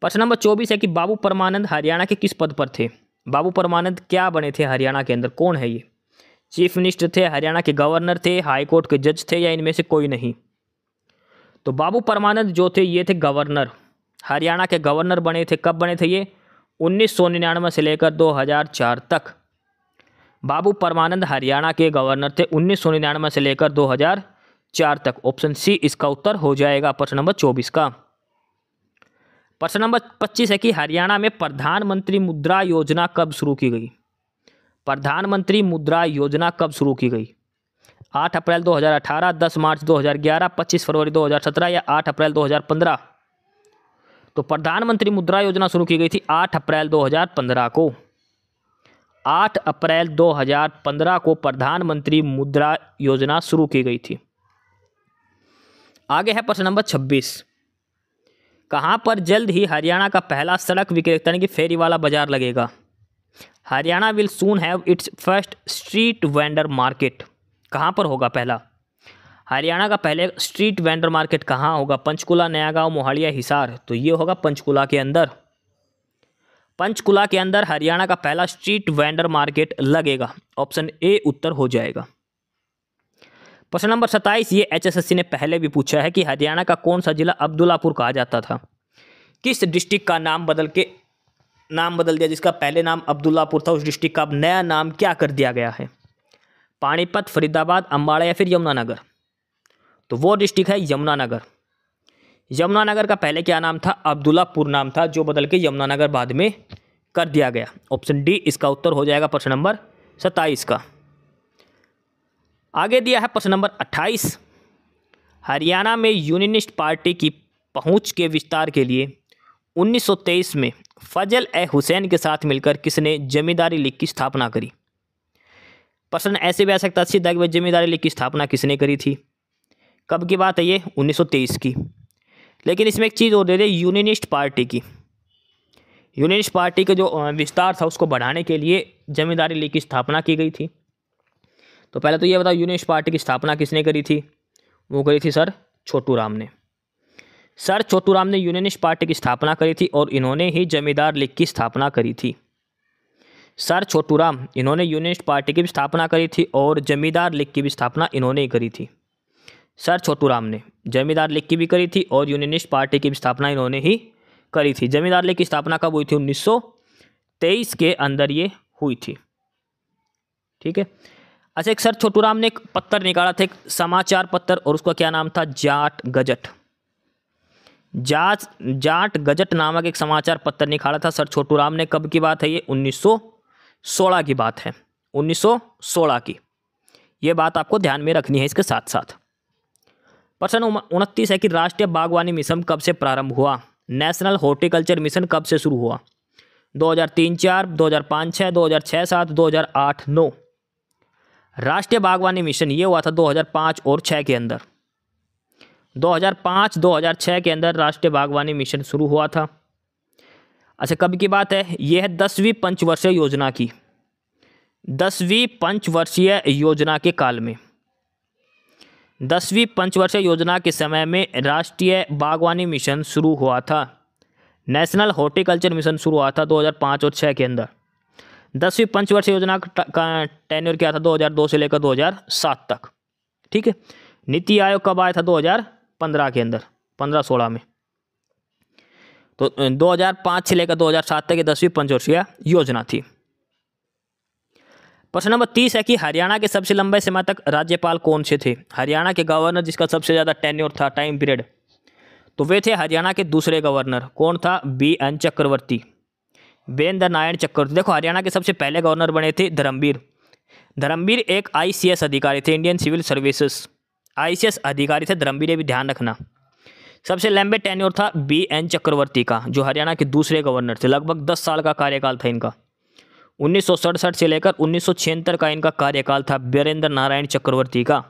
प्रश्न नंबर 24 है कि बाबू परमानंद हरियाणा के किस पद पर थे? बाबू परमानंद क्या बने थे हरियाणा के अंदर? कौन है ये? चीफ मिनिस्टर थे, हरियाणा के गवर्नर थे, हाई कोर्ट के जज थे, या इनमें से कोई नहीं? तो बाबू परमानंद जो थे ये थे गवर्नर, हरियाणा के गवर्नर बने थे। कब बने थे ये? 1999 से लेकर 2004 तक बाबू परमानंद हरियाणा के गवर्नर थे, 1999 से लेकर 2004 तक। ऑप्शन सी इसका उत्तर हो जाएगा प्रश्न नंबर 24 का। प्रश्न नंबर 25 है कि हरियाणा में प्रधानमंत्री मुद्रा योजना कब शुरू की गई? प्रधानमंत्री मुद्रा योजना कब शुरू की गई? 8 अप्रैल 2018, 10 मार्च 2011, 25 फरवरी 2017 या 8 अप्रैल 2015? तो प्रधानमंत्री मुद्रा योजना शुरू की गई थी 8 अप्रैल 2015 को। 8 अप्रैल 2015 को प्रधानमंत्री मुद्रा योजना शुरू की गई थी। आगे है प्रश्न नंबर 26, कहाँ पर जल्द ही हरियाणा का पहला सड़क विक्रेता यानी कि फेरी वाला बाजार लगेगा? Haryana will soon have it's first street vendor market. कहाँ पर होगा पहला? हरियाणा का पहले स्ट्रीट वेंडर मार्केट कहाँ होगा? पंचकुला, नया गांव, मोहाली या हिसार? तो ये होगा पंचकुला के अंदर। पंचकुला के अंदर हरियाणा का पहला स्ट्रीट वेंडर मार्केट लगेगा। ऑप्शन ए उत्तर हो जाएगा। प्रश्न नंबर 27, ये HSSC ने पहले भी पूछा है कि हरियाणा का कौन सा जिला अब्दुल्लापुर कहा जाता था? किस डिस्ट्रिक्ट का नाम बदल दिया, जिसका पहले नाम अब्दुल्लापुर था उस डिस्ट्रिक्ट का अब नया नाम क्या कर दिया गया है? पानीपत, फरीदाबाद, अम्बाड़ा या फिर यमुनानगर? तो वो डिस्ट्रिक्ट है यमुनानगर। यमुनानगर का पहले क्या नाम था? अब्दुल्लापुर नाम था, जो बदल के यमुनानगर बाद में कर दिया गया। ऑप्शन डी इसका उत्तर हो जाएगा प्रश्न नंबर 27 का। आगे दिया है प्रश्न नंबर 28, हरियाणा में यूनियनिस्ट पार्टी की पहुंच के विस्तार के लिए 1923 में फजल ए हुसैन के साथ मिलकर किसने जमींदारी लीग की स्थापना करी। प्रश्न ऐसे भी आ सकता सीधा कि जमींदारी लीग की स्थापना किसने करी थी। कब की बात है ये? 1923 की। लेकिन इसमें एक चीज़ और दे दे, यूनियनिस्ट पार्टी की। यूनियनिस्ट पार्टी का जो विस्तार था उसको बढ़ाने के लिए जमींदारी लीग की स्थापना की गई थी। तो पहले तो ये बताओ यूनियनिस्ट पार्टी की स्थापना किसने करी थी? वो करी थी सर छोटूराम ने। सर छोटूराम ने यूनियनिस्ट पार्टी की स्थापना करी थी और इन्होंने ही जमींदार लीग की स्थापना करी थी। सर छोटूराम, इन्होंने यूनियनिस्ट पार्टी की भी स्थापना करी थी और जमींदार लीग की भी स्थापना इन्होंने ही करी थी। सर छोटूराम ने जमींदार लीग की भी करी थी और यूनियनिस्ट पार्टी की भी स्थापना इन्होंने ही करी थी। जमींदार लीग की स्थापना कब हुई थी? 1923 के अंदर ये हुई थी। ठीक है। अच्छा, एक सर छोटूराम ने एक पत्र निकाला था, एक समाचार पत्र, और उसका क्या नाम था? जाट गजट। जाट गजट नामक एक समाचार पत्र निकाला था सर छोटूराम ने। कब की बात है ये? 1916 की बात है। 1916 की ये बात आपको ध्यान में रखनी है इसके साथ साथ। प्रश्न 29 है कि राष्ट्रीय बागवानी मिशन कब से प्रारंभ हुआ? नेशनल हॉर्टिकल्चर मिशन कब से शुरू हुआ? 2003-4, 2005-6, 2006-7, 2008-9। राष्ट्रीय बागवानी मिशन ये हुआ था 2005 और 6 के अंदर। 2005-2006 के अंदर राष्ट्रीय बागवानी मिशन शुरू हुआ था। अच्छा, कब की बात है? यह है 10वीं पंचवर्षीय योजना की। 10वीं पंचवर्षीय योजना के काल में, 10वीं पंचवर्षीय योजना के समय में राष्ट्रीय बागवानी मिशन शुरू हुआ था। नेशनल हॉर्टिकल्चर मिशन शुरू हुआ था 2005 और 6 के अंदर। 10वीं पंचवर्षीय योजना का टेन्योर क्या था? 2002 से लेकर 2007 तक। ठीक है। नीति आयोग कब आया था? 2015 के अंदर, 15-16 में। तो 2005 से लेकर 2007 तक ये 10वीं पंचवर्षीय योजना थी। प्रश्न नंबर 30 है कि हरियाणा के सबसे लंबे समय तक राज्यपाल कौन से थे? हरियाणा के गवर्नर जिसका सबसे ज़्यादा टेन्योर था, टाइम पीरियड, तो वे थे हरियाणा के दूसरे गवर्नर। कौन था? BN चक्रवर्ती, वीरेंद्र नारायण चक्रवर्ती। देखो, हरियाणा के सबसे पहले गवर्नर बने थे धर्मवीर। धर्मवीर एक ICS अधिकारी थे, इंडियन सिविल सर्विसेज ICS अधिकारी थे धर्मवीर, ये भी ध्यान रखना। सबसे लंबे टेन्योर था BN चक्रवर्ती का, जो हरियाणा के दूसरे गवर्नर थे। लगभग 10 साल का कार्यकाल था इनका। 1967 से लेकर 1976 का इनका कार्यकाल था वीरेंद्र नारायण चक्रवर्ती का।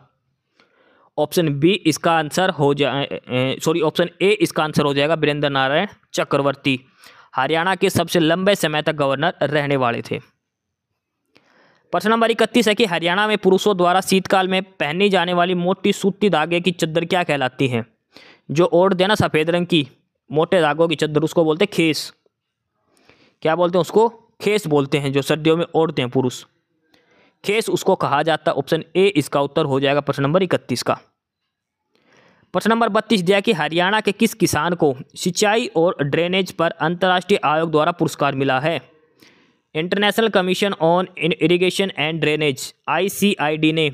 ऑप्शन बी इसका आंसर हो जाए, ऑप्शन ए इसका आंसर हो जाएगा, वीरेंद्र नारायण चक्रवर्ती हरियाणा के सबसे लंबे समय तक गवर्नर रहने वाले थे। प्रश्न नंबर 31 है कि हरियाणा में पुरुषों द्वारा शीतकाल में पहनी जाने वाली मोटी सूती धागे की चद्दर क्या कहलाती है? जो ओढ़ते हैं ना सफ़ेद रंग की मोटे धागों की चद्दर, उसको बोलते हैं खेस। क्या बोलते हैं उसको? खेस बोलते हैं, जो सर्दियों में ओढ़ते हैं पुरुष, खेस उसको कहा जाता है। ऑप्शन ए इसका उत्तर हो जाएगा प्रश्न नंबर 31 का। प्रश्न नंबर 32 दिया कि हरियाणा के किस किसान को सिंचाई और ड्रेनेज पर अंतर्राष्ट्रीय आयोग द्वारा पुरस्कार मिला है? International commission on irrigation and drainage ICID ने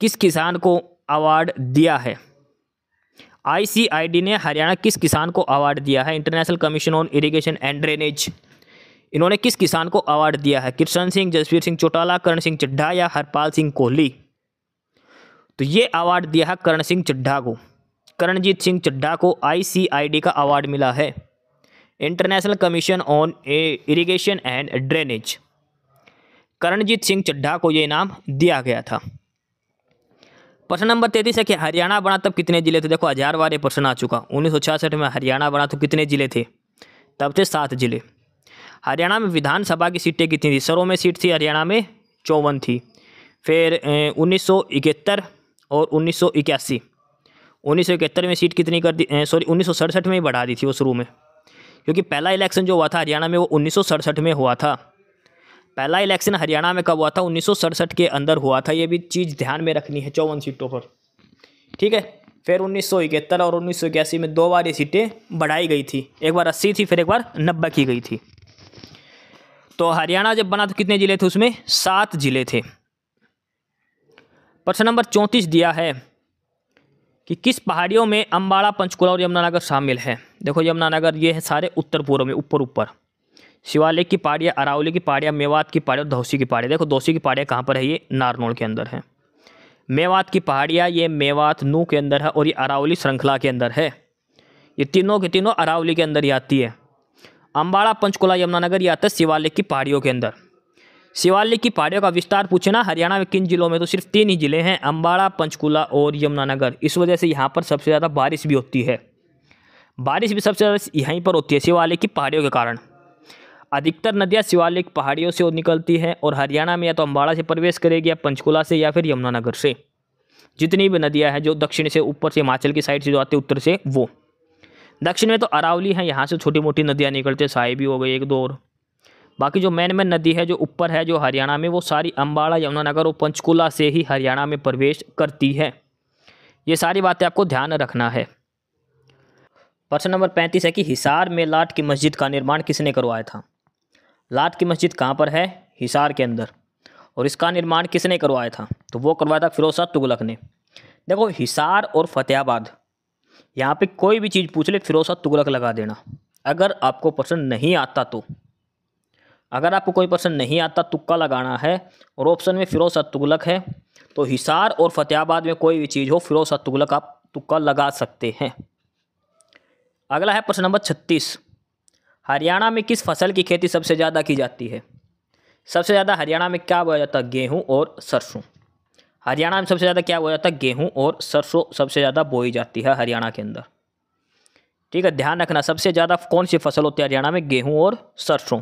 किस किसान को अवार्ड दिया है? ICID ने हरियाणा किस किसान को अवार्ड दिया है? International commission on irrigation and drainage, इन्होंने किस किसान को अवार्ड दिया है? कृष्ण सिंह, जसवीर सिंह चौटाला, कर्ण सिंह चड्ढा या हरपाल सिंह कोहली? तो ये अवार्ड दिया है कर्ण सिंह चड्ढा को। करणजीत सिंह चड्ढा को ICID का अवार्ड मिला है, international commission on irrigation and drainage. Karanjeet Singh Chadha को ये इनाम दिया गया था। प्रश्न नंबर 33 है कि हरियाणा बना तब कितने जिले थे? देखो, 1000 बार ये प्रश्न आ चुका। 1966 में हरियाणा बना तो कितने जिले थे? तब थे 7 जिले। हरियाणा में विधानसभा की सीटें कितनी थी? सरों में सीट थी हरियाणा में 54 थी। फिर 1971 और 1981, 1971 में सीट कितनी कर दी? 1967 में ही बढ़ा दी थी वो शुरू में, क्योंकि पहला इलेक्शन जो हुआ था हरियाणा में वो 1967 में हुआ था। पहला इलेक्शन हरियाणा में कब हुआ था? 1967 के अंदर हुआ था। ये भी चीज़ ध्यान में रखनी है 54 सीटों पर। ठीक है। फिर 1971 और 1981 में 2 बार ये सीटें बढ़ाई गई थी, एक बार 80 थी, फिर एक बार 90 की गई थी। तो हरियाणा जब बना तो कितने जिले थे? उसमें 7 जिले थे। प्रश्न नंबर 34 दिया है कि किस पहाड़ियों में अम्बाड़ा, पंचकुला और यमुनानगर शामिल है? देखो, यमुनानगर ये है सारे उत्तर पूर्व में, ऊपर शिवालिक की पहाड़ियाँ, अरावली की पहाड़ियाँ, मेवात की पहाड़ियाँ और दौसी की पहाड़ियाँ। देखो, दौसी की पहाड़ियाँ कहाँ पर है? ये नारनौल के अंदर है। मेवात की पहाड़ियाँ ये मेवात नू के अंदर है और ये अरावली श्रृंखला के अंदर है। ये तीनों के तीनों अरावली के अंदर ही आती है। अम्बाड़ा, पंचकुला, यमुनानगर ये आता है शिवालिक की पहाड़ियों के अंदर। शिवालिक की पहाड़ियों का विस्तार पूछे ना हरियाणा में किन जिलों में, तो सिर्फ 3 ही जिले हैं, अम्बाड़ा, पंचकुला और यमुनानगर। इस वजह से यहाँ पर सबसे ज़्यादा बारिश भी होती है। बारिश भी सबसे ज़्यादा यहीं पर होती है शिवालिक की पहाड़ियों के कारण। अधिकतर नदियाँ शिवालिक पहाड़ियों से निकलती हैं और हरियाणा में या तो अम्बाड़ा से प्रवेश करेगी या पंचकुला से या फिर यमुनानगर से। जितनी भी नदियाँ हैं जो दक्षिण से ऊपर से हिमाचल की साइड से जो आती है उत्तर से, वो दक्षिण में तो अरावली है, यहाँ से छोटी मोटी नदियाँ निकलती है, साहिबी हो गई 1-2 और। बाकी जो मेन नदी है जो ऊपर है जो हरियाणा में, वो सारी अम्बाड़ा, यमुनानगर और पंचकुला से ही हरियाणा में प्रवेश करती है। ये सारी बातें आपको ध्यान रखना है। प्रश्न नंबर 35 है कि हिसार में लाट की मस्जिद का निर्माण किसने करवाया था। लाट की मस्जिद कहाँ पर है, हिसार के अंदर, और इसका निर्माण किसने करवाया था, तो वो करवाया था फिरोज शाह तुगलक ने। देखो हिसार और फतेहाबाद, यहाँ पे कोई भी चीज़ पूछ ले फिरोज शाह तुगलक लगा देना। अगर आपको प्रश्न नहीं आता तो, अगर आपको कोई प्रश्न नहीं आता, तुक्का लगाना है और ऑप्शन में फिरोज शाह तुगलक है, तो हिसार और फतेहाबाद में कोई भी चीज़ हो फिरोज शाह तुगलक आप तुक्का लगा सकते हैं। अगला है प्रश्न नंबर 36, हरियाणा में किस फसल की खेती सबसे ज़्यादा की जाती है। सबसे ज़्यादा हरियाणा में क्या बोया जाता है, गेहूँ और सरसों। हरियाणा में सबसे ज़्यादा क्या बोया जाता है, गेहूँ और सरसों सबसे ज़्यादा बोई जाती है हरियाणा के अंदर। ठीक है, ध्यान रखना, सबसे ज़्यादा कौन सी फसल होती है हरियाणा में, गेहूँ और सरसों।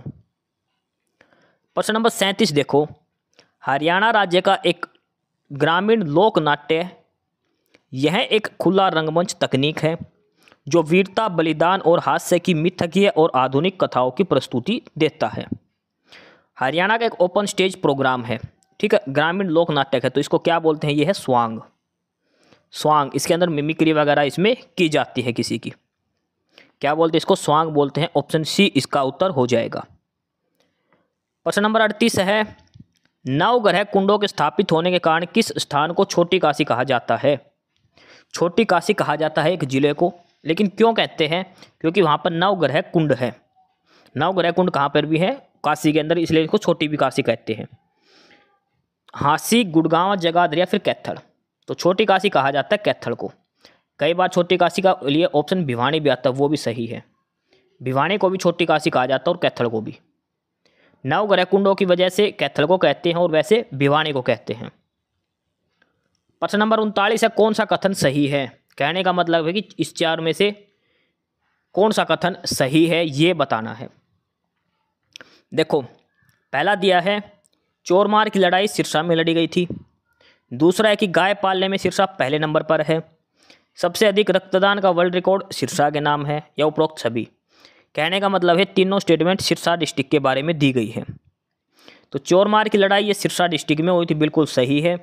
प्रश्न नंबर 37 देखो, हरियाणा राज्य का एक ग्रामीण लोक नाट्य, यह एक खुला रंगमंच तकनीक है जो वीरता, बलिदान और हास्य की मिथकीय और आधुनिक कथाओं की प्रस्तुति देता है। हरियाणा का एक ओपन स्टेज प्रोग्राम है। ठीक है, ग्रामीण लोक नाटक है, तो इसको क्या बोलते हैं, ये है स्वांग। स्वांग, इसके अंदर मिमिक्री वगैरह इसमें की जाती है किसी की, क्या बोलते हैं इसको, स्वांग बोलते हैं। ऑप्शन सी इसका उत्तर हो जाएगा। प्रश्न नंबर 38 है, नवग्रह कुंडों के स्थापित होने के कारण किस स्थान को छोटी काशी कहा जाता है। छोटी काशी कहा जाता है एक जिले को, लेकिन क्यों कहते हैं, क्योंकि वहाँ पर नवग्रह कुंड है। नवग्रह कुंड कहाँ पर भी है, काशी के अंदर, इसलिए इसको छोटी भी काशी कहते हैं। हांसी, गुड़गांव, जगाधरी या फिर कैथल, तो छोटी काशी कहा जाता है कैथल को। कई बार छोटी काशी का लिए ऑप्शन भिवानी भी आता है, वो भी सही है। भिवानी को भी छोटी काशी कहा जाता है और कैथल को भी। नवग्रह कुंडों की वजह से कैथल को कहते हैं और वैसे भिवानी को कहते हैं। प्रश्न नंबर 39 है, कौन सा कथन सही है। कहने का मतलब है कि इस 4 में से कौन सा कथन सही है ये बताना है। देखो पहला दिया है, चोरमार की लड़ाई सिरसा में लड़ी गई थी। दूसरा है कि गाय पालने में सिरसा पहले नंबर पर है। सबसे अधिक रक्तदान का वर्ल्ड रिकॉर्ड सिरसा के नाम है, या उपरोक्त सभी। कहने का मतलब है तीनों स्टेटमेंट सिरसा डिस्ट्रिक्ट के बारे में दी गई है। तो चोरमार की लड़ाई ये सिरसा डिस्ट्रिक्ट में हुई थी, बिल्कुल सही है।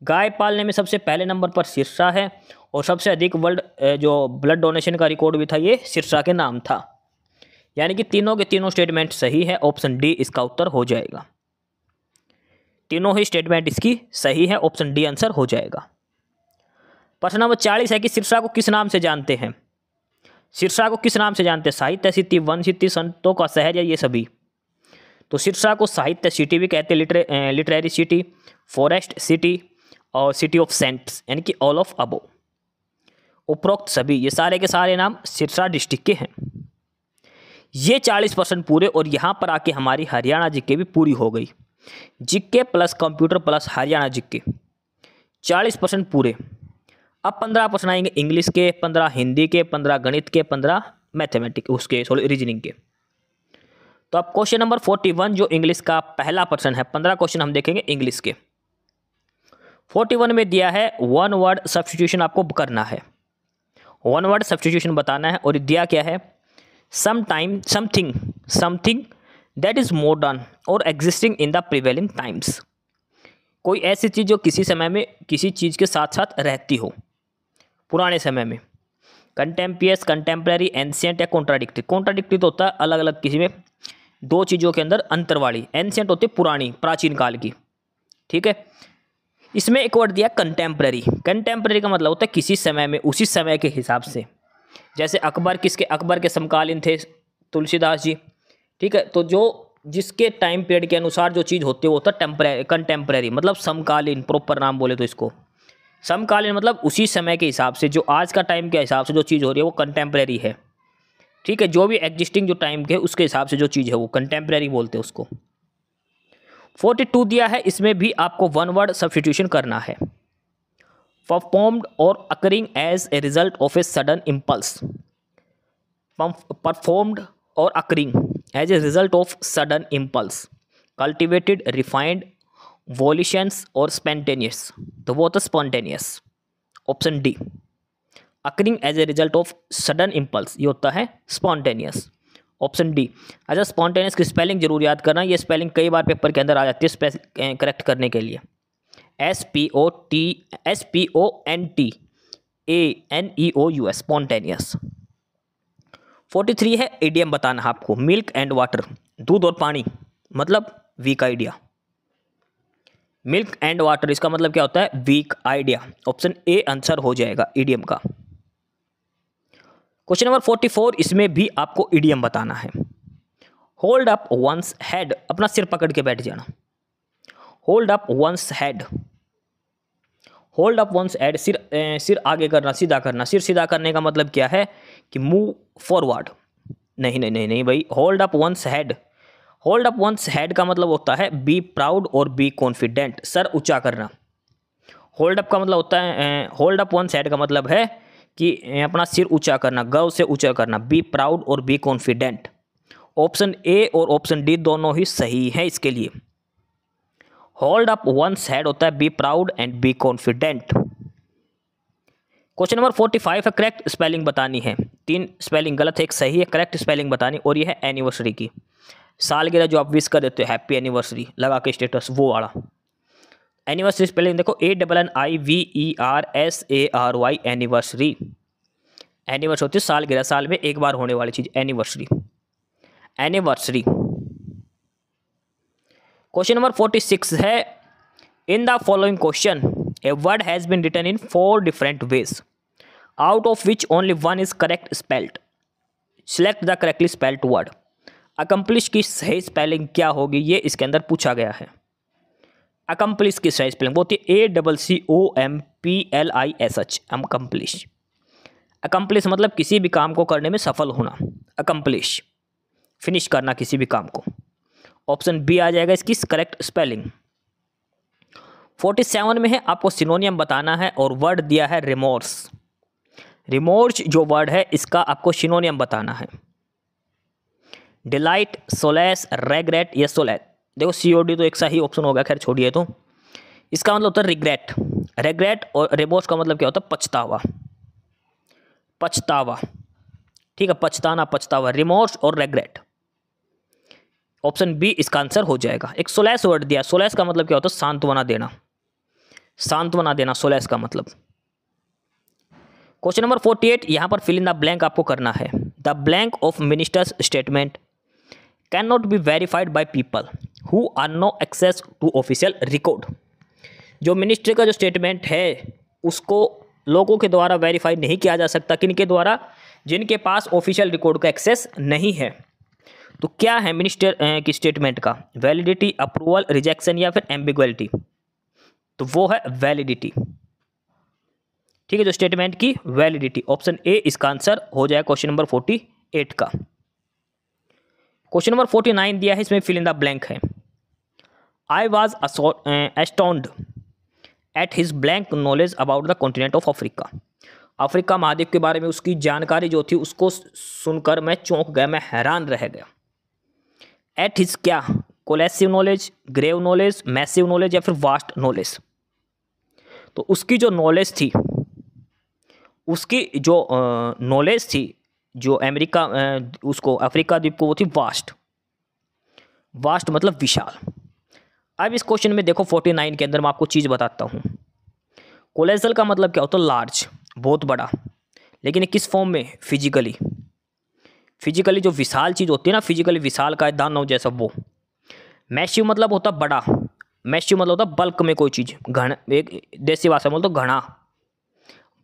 गाय पालने में सबसे पहले नंबर पर सिरसा है और सबसे अधिक वर्ल्ड जो ब्लड डोनेशन का रिकॉर्ड भी था ये सिरसा के नाम था। यानी कि तीनों के तीनों स्टेटमेंट सही है, ऑप्शन डी इसका उत्तर हो जाएगा। तीनों ही स्टेटमेंट इसकी सही है, ऑप्शन डी आंसर हो जाएगा। प्रश्न नंबर 40 है कि सिरसा को किस नाम से जानते हैं। सिरसा को किस नाम से जानते हैं, साहित्य सिटी, वन सिटी, संतों का शहर या ये सभी। तो सिरसा को साहित्य सिटी भी कहते हैं, लिटरेरी सिटी, फॉरेस्ट सिटी और सिटी ऑफ सेंट्स, यानी कि ऑल ऑफ अबो। उपरोक्त सभी, ये सारे के सारे नाम सिरसा डिस्ट्रिक्ट के हैं। ये 40% पूरे, और यहाँ पर आके हमारी हरियाणा जीके भी पूरी हो गई। GK plus computer plus Haryana GK 40% पूरे। अब 15% आएंगे इंग्लिश के, 15 हिंदी के, 15 गणित के, 15 मैथमेटिक्स उसके रीजनिंग के। तो अब क्वेश्चन नंबर 41 जो इंग्लिश का पहला प्रश्न है, 15 क्वेश्चन हम देखेंगे इंग्लिश के। 41 में दिया है वन वर्ड सब्स्टिट्यूशन आपको करना है, वन वर्ड सब्स्टिट्यूशन बताना है। और दिया क्या है, some time something something that is modern और existing in the prevailing times. कोई ऐसी चीज़ जो किसी समय में किसी चीज़ के साथ साथ रहती हो पुराने समय में। कंटेम्पियस, कंटेम्प्रेरी, एंशिएंट या कॉन्ट्राडिक्टरी। कॉन्ट्राडिक्टरी तो होता है अलग अलग किसी में दो चीज़ों के अंदर अंतर वाली। एंशिएंट होती है पुरानी, प्राचीन काल की। ठीक है, इसमें एक वर्ड दिया कंटेम्प्रेरी। कंटेम्प्रेरी का मतलब होता है किसी समय में, उसी समय के हिसाब से। जैसे अकबर, किसके, अकबर के समकालीन थे तुलसीदास जी। ठीक है, तो जो जिसके टाइम पीरियड के अनुसार जो चीज़ होती है वो होता है कंटेम्प्रेरी, मतलब समकालीन, प्रॉपर नाम बोले तो इसको। समकालीन मतलब उसी समय के हिसाब से, जो आज का टाइम के हिसाब से जो चीज़ हो रही है वो कंटेम्प्रेरी है। ठीक है, जो भी एग्जिस्टिंग जो टाइम के उसके हिसाब से जो चीज़ है वो कंटेम्प्रेरी बोलते हैं उसको। 42 दिया है, इसमें भी आपको वन वर्ड सब्स्टिट्यूशन करना है। परफॉर्म्ड और occurring as a result of a sudden impulse. Performed और occurring as a result of sudden impulse. Cultivated, refined, volitions और स्पॉन्टेनियस, तो वो होता है spontaneous, option D. Occurring as a result of sudden impulse, ये होता है स्पॉन्टेनियस, ऑप्शन डी। अच्छा, स्पॉन्टेनियस की स्पेलिंग जरूर याद करना, ये स्पेलिंग कई बार पेपर के अंदर आ जाती है करेक्ट करने के लिए। SPONTANEOUS, spontaneous. 43 है, इडियम बताना है आपको। मिल्क एंड वाटर, दूध और पानी, मतलब weak idea. Milk and water, इसका मतलब क्या होता है? Weak idea, option A answer हो जाएगा इडियम का। क्वेश्चन नंबर 44, इसमें भी आपको इडियम बताना है। होल्ड अप वंस हेड, अपना सिर पकड़ के बैठ जाना। Hold up once head, hold up once head, सिर आगे करना, सीधा करना। सिर सीधा करने का मतलब क्या है कि मूव फॉरवर्ड। नहीं नहीं नहीं नहीं भाई, hold up once head, hold up once head का मतलब होता है बी प्राउड और बी कॉन्फिडेंट, सर ऊंचा करना। होल्ड अप का मतलब होता है, होल्ड अप वंस हेड का मतलब है कि अपना सिर ऊंचा करना, गर्व से ऊंचा करना। बी प्राउड और बी कॉन्फिडेंट, ऑप्शन ए और ऑप्शन डी दोनों ही सही है इसके लिए। होल्ड अप वंस हेड होता है be proud and be confident. Question number 45 है, करेक्ट स्पेलिंग बतानी है। 3 स्पेलिंग गलत है, एक सही है, करेक्ट स्पेलिंग बतानी। और ये है एनिवर्सरी की, सालगिरह जो आप विश कर देते हो, हैप्पी एनिवर्सरी लगा के स्टेटस, वो वाला। एनिवर्सरी स्पेलिंग देखो, ANNIVERSARY, एनिवर्सरी। एनिवर्सरी होती है सालगिरह, साल में एक बार होने वाली चीज, एनिवर्सरी, एनिवर्सरी। क्वेश्चन नंबर 46 है, in the following question a word has been written in 4 different ways, out of which only one is correct spelled. Select the correctly spelled word. Accomplish की सही स्पेलिंग क्या होगी, ये इसके अंदर पूछा गया है। अकम्प्लिश की सही स्पेलिंग होती है ACCOMPLISH, अकम्प्लिश। अकम्प्लिश मतलब किसी भी काम को करने में सफल होना, अकम्प्लिश, फिनिश करना किसी भी काम को। ऑप्शन बी आ जाएगा इसकी करेक्ट स्पेलिंग। 47 में है, आपको सिनोनियम बताना है और वर्ड दिया है रिमोर्स। रिमोर्स जो वर्ड है इसका आपको सिनोनियम बताना है। डिलाइट, सोलेस, रेग्रेट या सोलेट। देखो COD तो एक सा ही ऑप्शन होगा, खैर छोड़िए। तो इसका मतलब होता है रिग्रेट, रेग्रेट। और रिमोर्स का मतलब क्या होता है? पछतावा, पछतावा। ठीक है, पछताना, पछतावा, रिमोर्स और रेग्रेट। ऑप्शन बी इसका आंसर हो जाएगा। एक सोलेस वर्ड दिया, सोलेस का मतलब क्या होता है? सांत्वना देना, सांत्वना देना, सोलेस का मतलब। क्वेश्चन नंबर 48, यहां पर फिल इन द ब्लैंक आपको करना है। The blank of ministers statement can not be verified by people who are no access to official record. जो मिनिस्ट्री का जो स्टेटमेंट है उसको लोगों के द्वारा वेरीफाई नहीं किया जा सकता, किनके द्वारा? जिनके पास ऑफिशियल रिकॉर्ड का एक्सेस नहीं है। तो क्या है मिनिस्टर की स्टेटमेंट का? वैलिडिटी, अप्रूवल, रिजेक्शन या फिर एम्बिग्युइटी? तो वो है वैलिडिटी। ठीक है, जो स्टेटमेंट की वैलिडिटी, ऑप्शन ए इसका आंसर हो जाएगा क्वेश्चन नंबर 48 का। क्वेश्चन नंबर 49 दिया है, इसमें फिल इन द ब्लैंक है। I was astonished at his blank knowledge about the continent of Africa. Africa महाद्वीप के बारे में उसकी जानकारी जो थी उसको सुनकर मैं चौंक गया, मैं हैरान रह गया। एट हिज क्या? Cohesive knowledge, grave knowledge, massive knowledge या फिर वास्ट नॉलेज। तो उसकी जो नॉलेज थी, उसकी जो नॉलेज थी, जो अमेरिका उसको अफ्रीका द्वीप को, वो थी वास्ट। वास्ट मतलब विशाल। अब इस क्वेश्चन में देखो 49 के अंदर मैं आपको चीज़ बताता हूँ। कोलेसल का मतलब क्या होता है? लार्ज, बहुत बड़ा। लेकिन किस फॉर्म में? फिजिकली। फिजिकली जो विशाल चीज़ होती है ना, फिजिकली विशाल का दानव जैसा, वो। मैसिव मतलब होता बड़ा। मैसिव मतलब होता बल्क में कोई चीज़, घना, एक देसी भाषा में बोलते घना।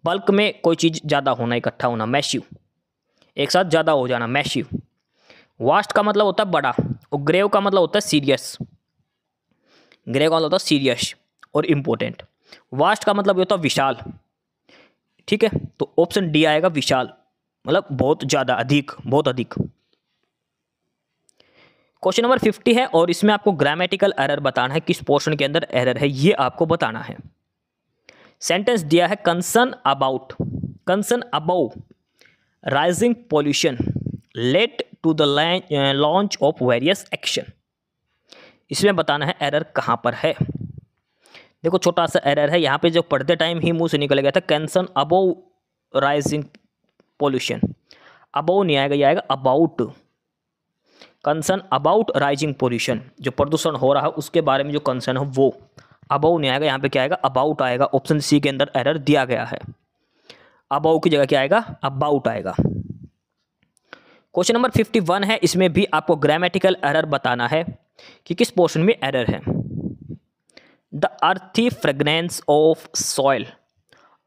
बल्क में कोई चीज़ ज़्यादा होना, इकट्ठा होना, मैसिव, एक साथ ज़्यादा हो जाना, मैसिव। वास्ट का मतलब होता है बड़ा। और ग्रेव का मतलब होता है सीरियस। ग्रेव का मतलब होता है सीरियस और इम्पोर्टेंट। वास्ट का मतलब ये होता है विशाल, ठीक है, तो ऑप्शन डी आएगा विशाल, मतलब बहुत ज़्यादा, अधिक, बहुत अधिक। क्वेश्चन नंबर 50 है और इसमें आपको ग्रामेटिकल एरर बताना है, किस पोर्शन के अंदर एरर है ये आपको बताना है। सेंटेंस दिया है concern about rising pollution led to the launch of various action. इसमें बताना है एरर कहाँ पर है। देखो छोटा सा एरर है यहाँ पे, जो पढ़ते टाइम ही मुंह से निकल गया था, concern about rising pollution, about नहीं आएगा, ये आएगा about. Concern about rising pollution, जो प्रदूषण हो रहा है उसके बारे में जो कंसर्न है वो, अबाउट नहीं आएगा, यहाँ पे क्या आएगा अबाउट आएगा। ऑप्शन सी के अंदर एरर दिया गया है, अबाउट की जगह क्या आएगा अबाउट आएगा। क्वेश्चन नंबर 51 है, इसमें भी आपको ग्रामेटिकल एरर बताना है कि किस पोर्शन में एरर है। द अर्थी fragrance of soil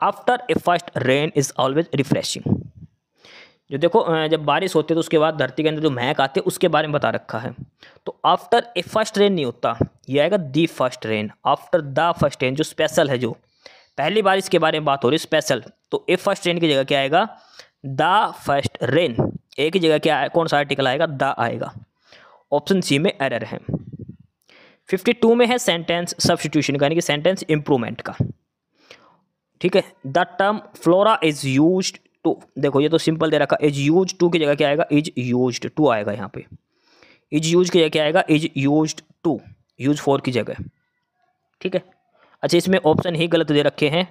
after a first rain is always refreshing. जो देखो जब बारिश होती है तो उसके बाद धरती के अंदर जो महक आती है उसके बारे में बता रखा है। तो आफ्टर ए फर्स्ट रेन नहीं होता, ये आएगा the first rain, after the first rain, जो स्पेशल है, जो पहली बारिश के बारे में बात हो रही है स्पेशल, तो ए फर्स्ट रेन की जगह क्या आएगा द फर्स्ट रेन। ए की जगह क्या है, कौन सा आर्टिकल आएगा द आएगा। ऑप्शन सी में एरर है। 52 में है सेंटेंस सब्स्टिट्यूशन का, यानी कि सेंटेंस इंप्रूवमेंट का, ठीक है। The term flora is used to, देखो ये तो सिंपल दे रखा, इज यूज टू की जगह क्या आएगा इज यूज्ड टू आएगा, यहाँ पे इज यूज की जगह क्या आएगा is used to, use for की जगह, ठीक है। अच्छा इसमें ऑप्शन ही गलत दे रखे हैं,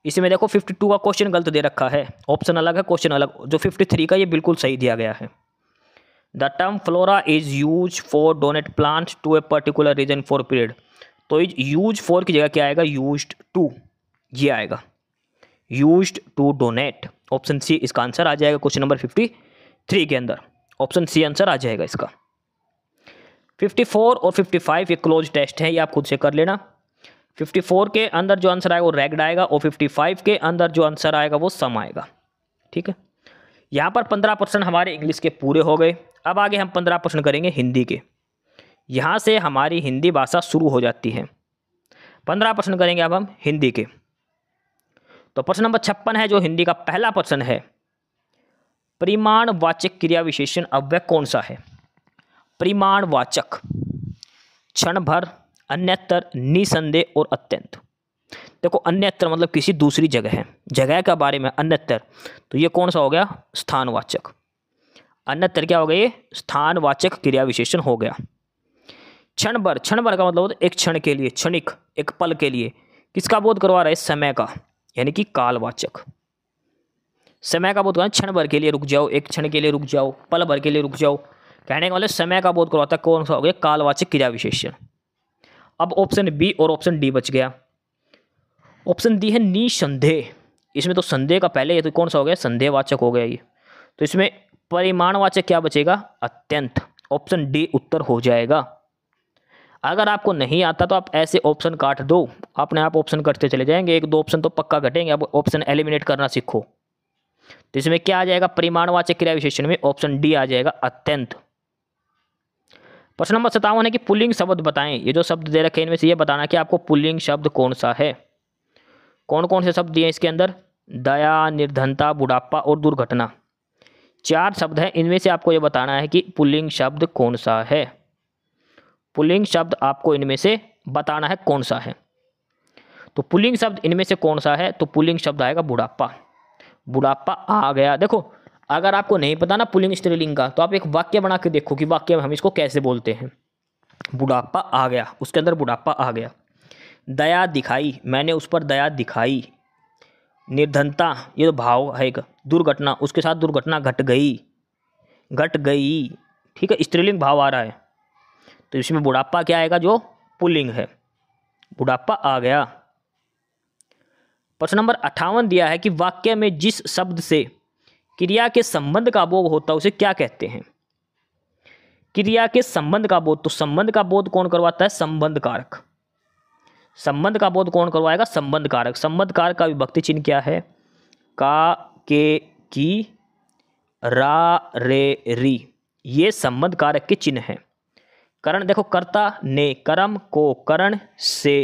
इसमें देखो 52 का क्वेश्चन गलत दे रखा है, ऑप्शन अलग है क्वेश्चन अलग। जो 53 का ये बिल्कुल सही दिया गया है। The term flora is use for denote plants to a particular region for period, तो इज यूज फॉर की जगह क्या आएगा यूज्ड टू, ये आएगा used to denote. Option C इसका आंसर आ जाएगा क्वेश्चन नंबर 53 के अंदर, ऑप्शन सी आंसर आ जाएगा इसका। 54 और 55 ये क्लोज टेस्ट है, ये आप खुद से कर लेना। 54 के अंदर जो आंसर आएगा वो रैग्ड आएगा और 55 के अंदर जो आंसर आएगा वो सम आएगा, ठीक है। यहाँ पर 15% हमारे इंग्लिश के पूरे हो गए। अब आगे हम 15% करेंगे हिंदी के, यहाँ से हमारी हिंदी भाषा शुरू हो जाती है। 15% करेंगे अब हम हिंदी के। तो प्रश्न नंबर 56 है जो हिंदी का पहला प्रश्न है, परिमाणवाचक क्रिया विशेषण अव्यय कौन सा है। परिमाणवाचक, क्षण भर, अन्यत्र, निसंदेह और अत्यंत। देखो अन्यत्र मतलब किसी दूसरी जगह है, जगह के बारे में अन्यत्र, तो ये कौन सा हो गया स्थानवाचक। अन्यत्र क्या हो गया, ये स्थानवाचक क्रिया विशेषण हो गया। क्षण भर, क्षण भर का मतलब होता है एक क्षण के लिए, क्षणिक, एक पल के लिए। किसका बोध करवा रहा है, समय का, यानी कि कालवाचक। समय का बोध करवा, क्षण भर के लिए रुक जाओ, एक क्षण के लिए रुक जाओ, पल भर के लिए रुक जाओ, कहने का मतलब समय का बोध करवाता है। कौन सा हो गया, कालवाचक क्रिया विशेषण। अब ऑप्शन बी और ऑप्शन डी बच गया। ऑप्शन डी है निसंदेह, इसमें तो संदेह का पहले, ये तो कौन सा हो गया, संदेहवाचक हो गया ये। तो इसमें परिमाणवाचक क्या बचेगा, अत्यंत। ऑप्शन डी उत्तर हो जाएगा। अगर आपको नहीं आता तो आप ऐसे ऑप्शन काट दो, अपने आप ऑप्शन कटते चले जाएंगे, एक दो ऑप्शन तो पक्का घटेंगे। अब ऑप्शन एलिमिनेट करना सीखो। तो इसमें क्या आ जाएगा, परिमाणवाचक क्रिया विशेषण में ऑप्शन डी आ जाएगा, अत्यंत। प्रश्न नंबर 57 है कि पुल्लिंग शब्द बताएं। ये जो शब्द दे रखे हैं इनमें से ये बताना कि आपको पुल्लिंग शब्द कौन सा है। कौन कौन से शब्द दिए इसके अंदर, दया, निर्धनता, बुढ़ापा और दुर्घटना। 4 शब्द हैं, इनमें से आपको ये बताना है कि पुल्लिंग शब्द कौन सा है। पुल्लिंग शब्द आपको इनमें से बताना है कौन सा है। तो पुल्लिंग शब्द इनमें से कौन सा है, तो पुल्लिंग शब्द आएगा बुढ़ापा। बुढ़ापा आ गया। देखो अगर आपको नहीं पता ना पुल्लिंग स्त्रीलिंग का, तो आप एक वाक्य बना के देखो कि वाक्य में हम इसको कैसे बोलते हैं। बुढ़ापा आ गया, उसके अंदर बुढ़ापा आ गया। दया दिखाई, मैंने उस पर दया दिखाई। निर्धनता, ये तो भाव है। दुर्घटना, उसके साथ दुर्घटना घट गई, घट गई, ठीक है, स्त्रीलिंग भाव आ रहा है। तो इसमें बुढ़ापा क्या आएगा, जो पुल्लिंग है, बुढ़ापा आ गया। प्रश्न नंबर 58 दिया है कि वाक्य में जिस शब्द से क्रिया के संबंध का बोध होता है उसे क्या कहते हैं। क्रिया के संबंध का बोध, तो संबंध का बोध कौन करवाता है, संबंध कारक। संबंध का बोध कौन करवाएगा, संबंध कारक। संबंध कारक का विभक्ति चिन्ह क्या है, का, के, की, रा, रे, री, ये संबंध कारक के चिन्ह हैं। करण, देखो कर्ता ने कर्म को करण से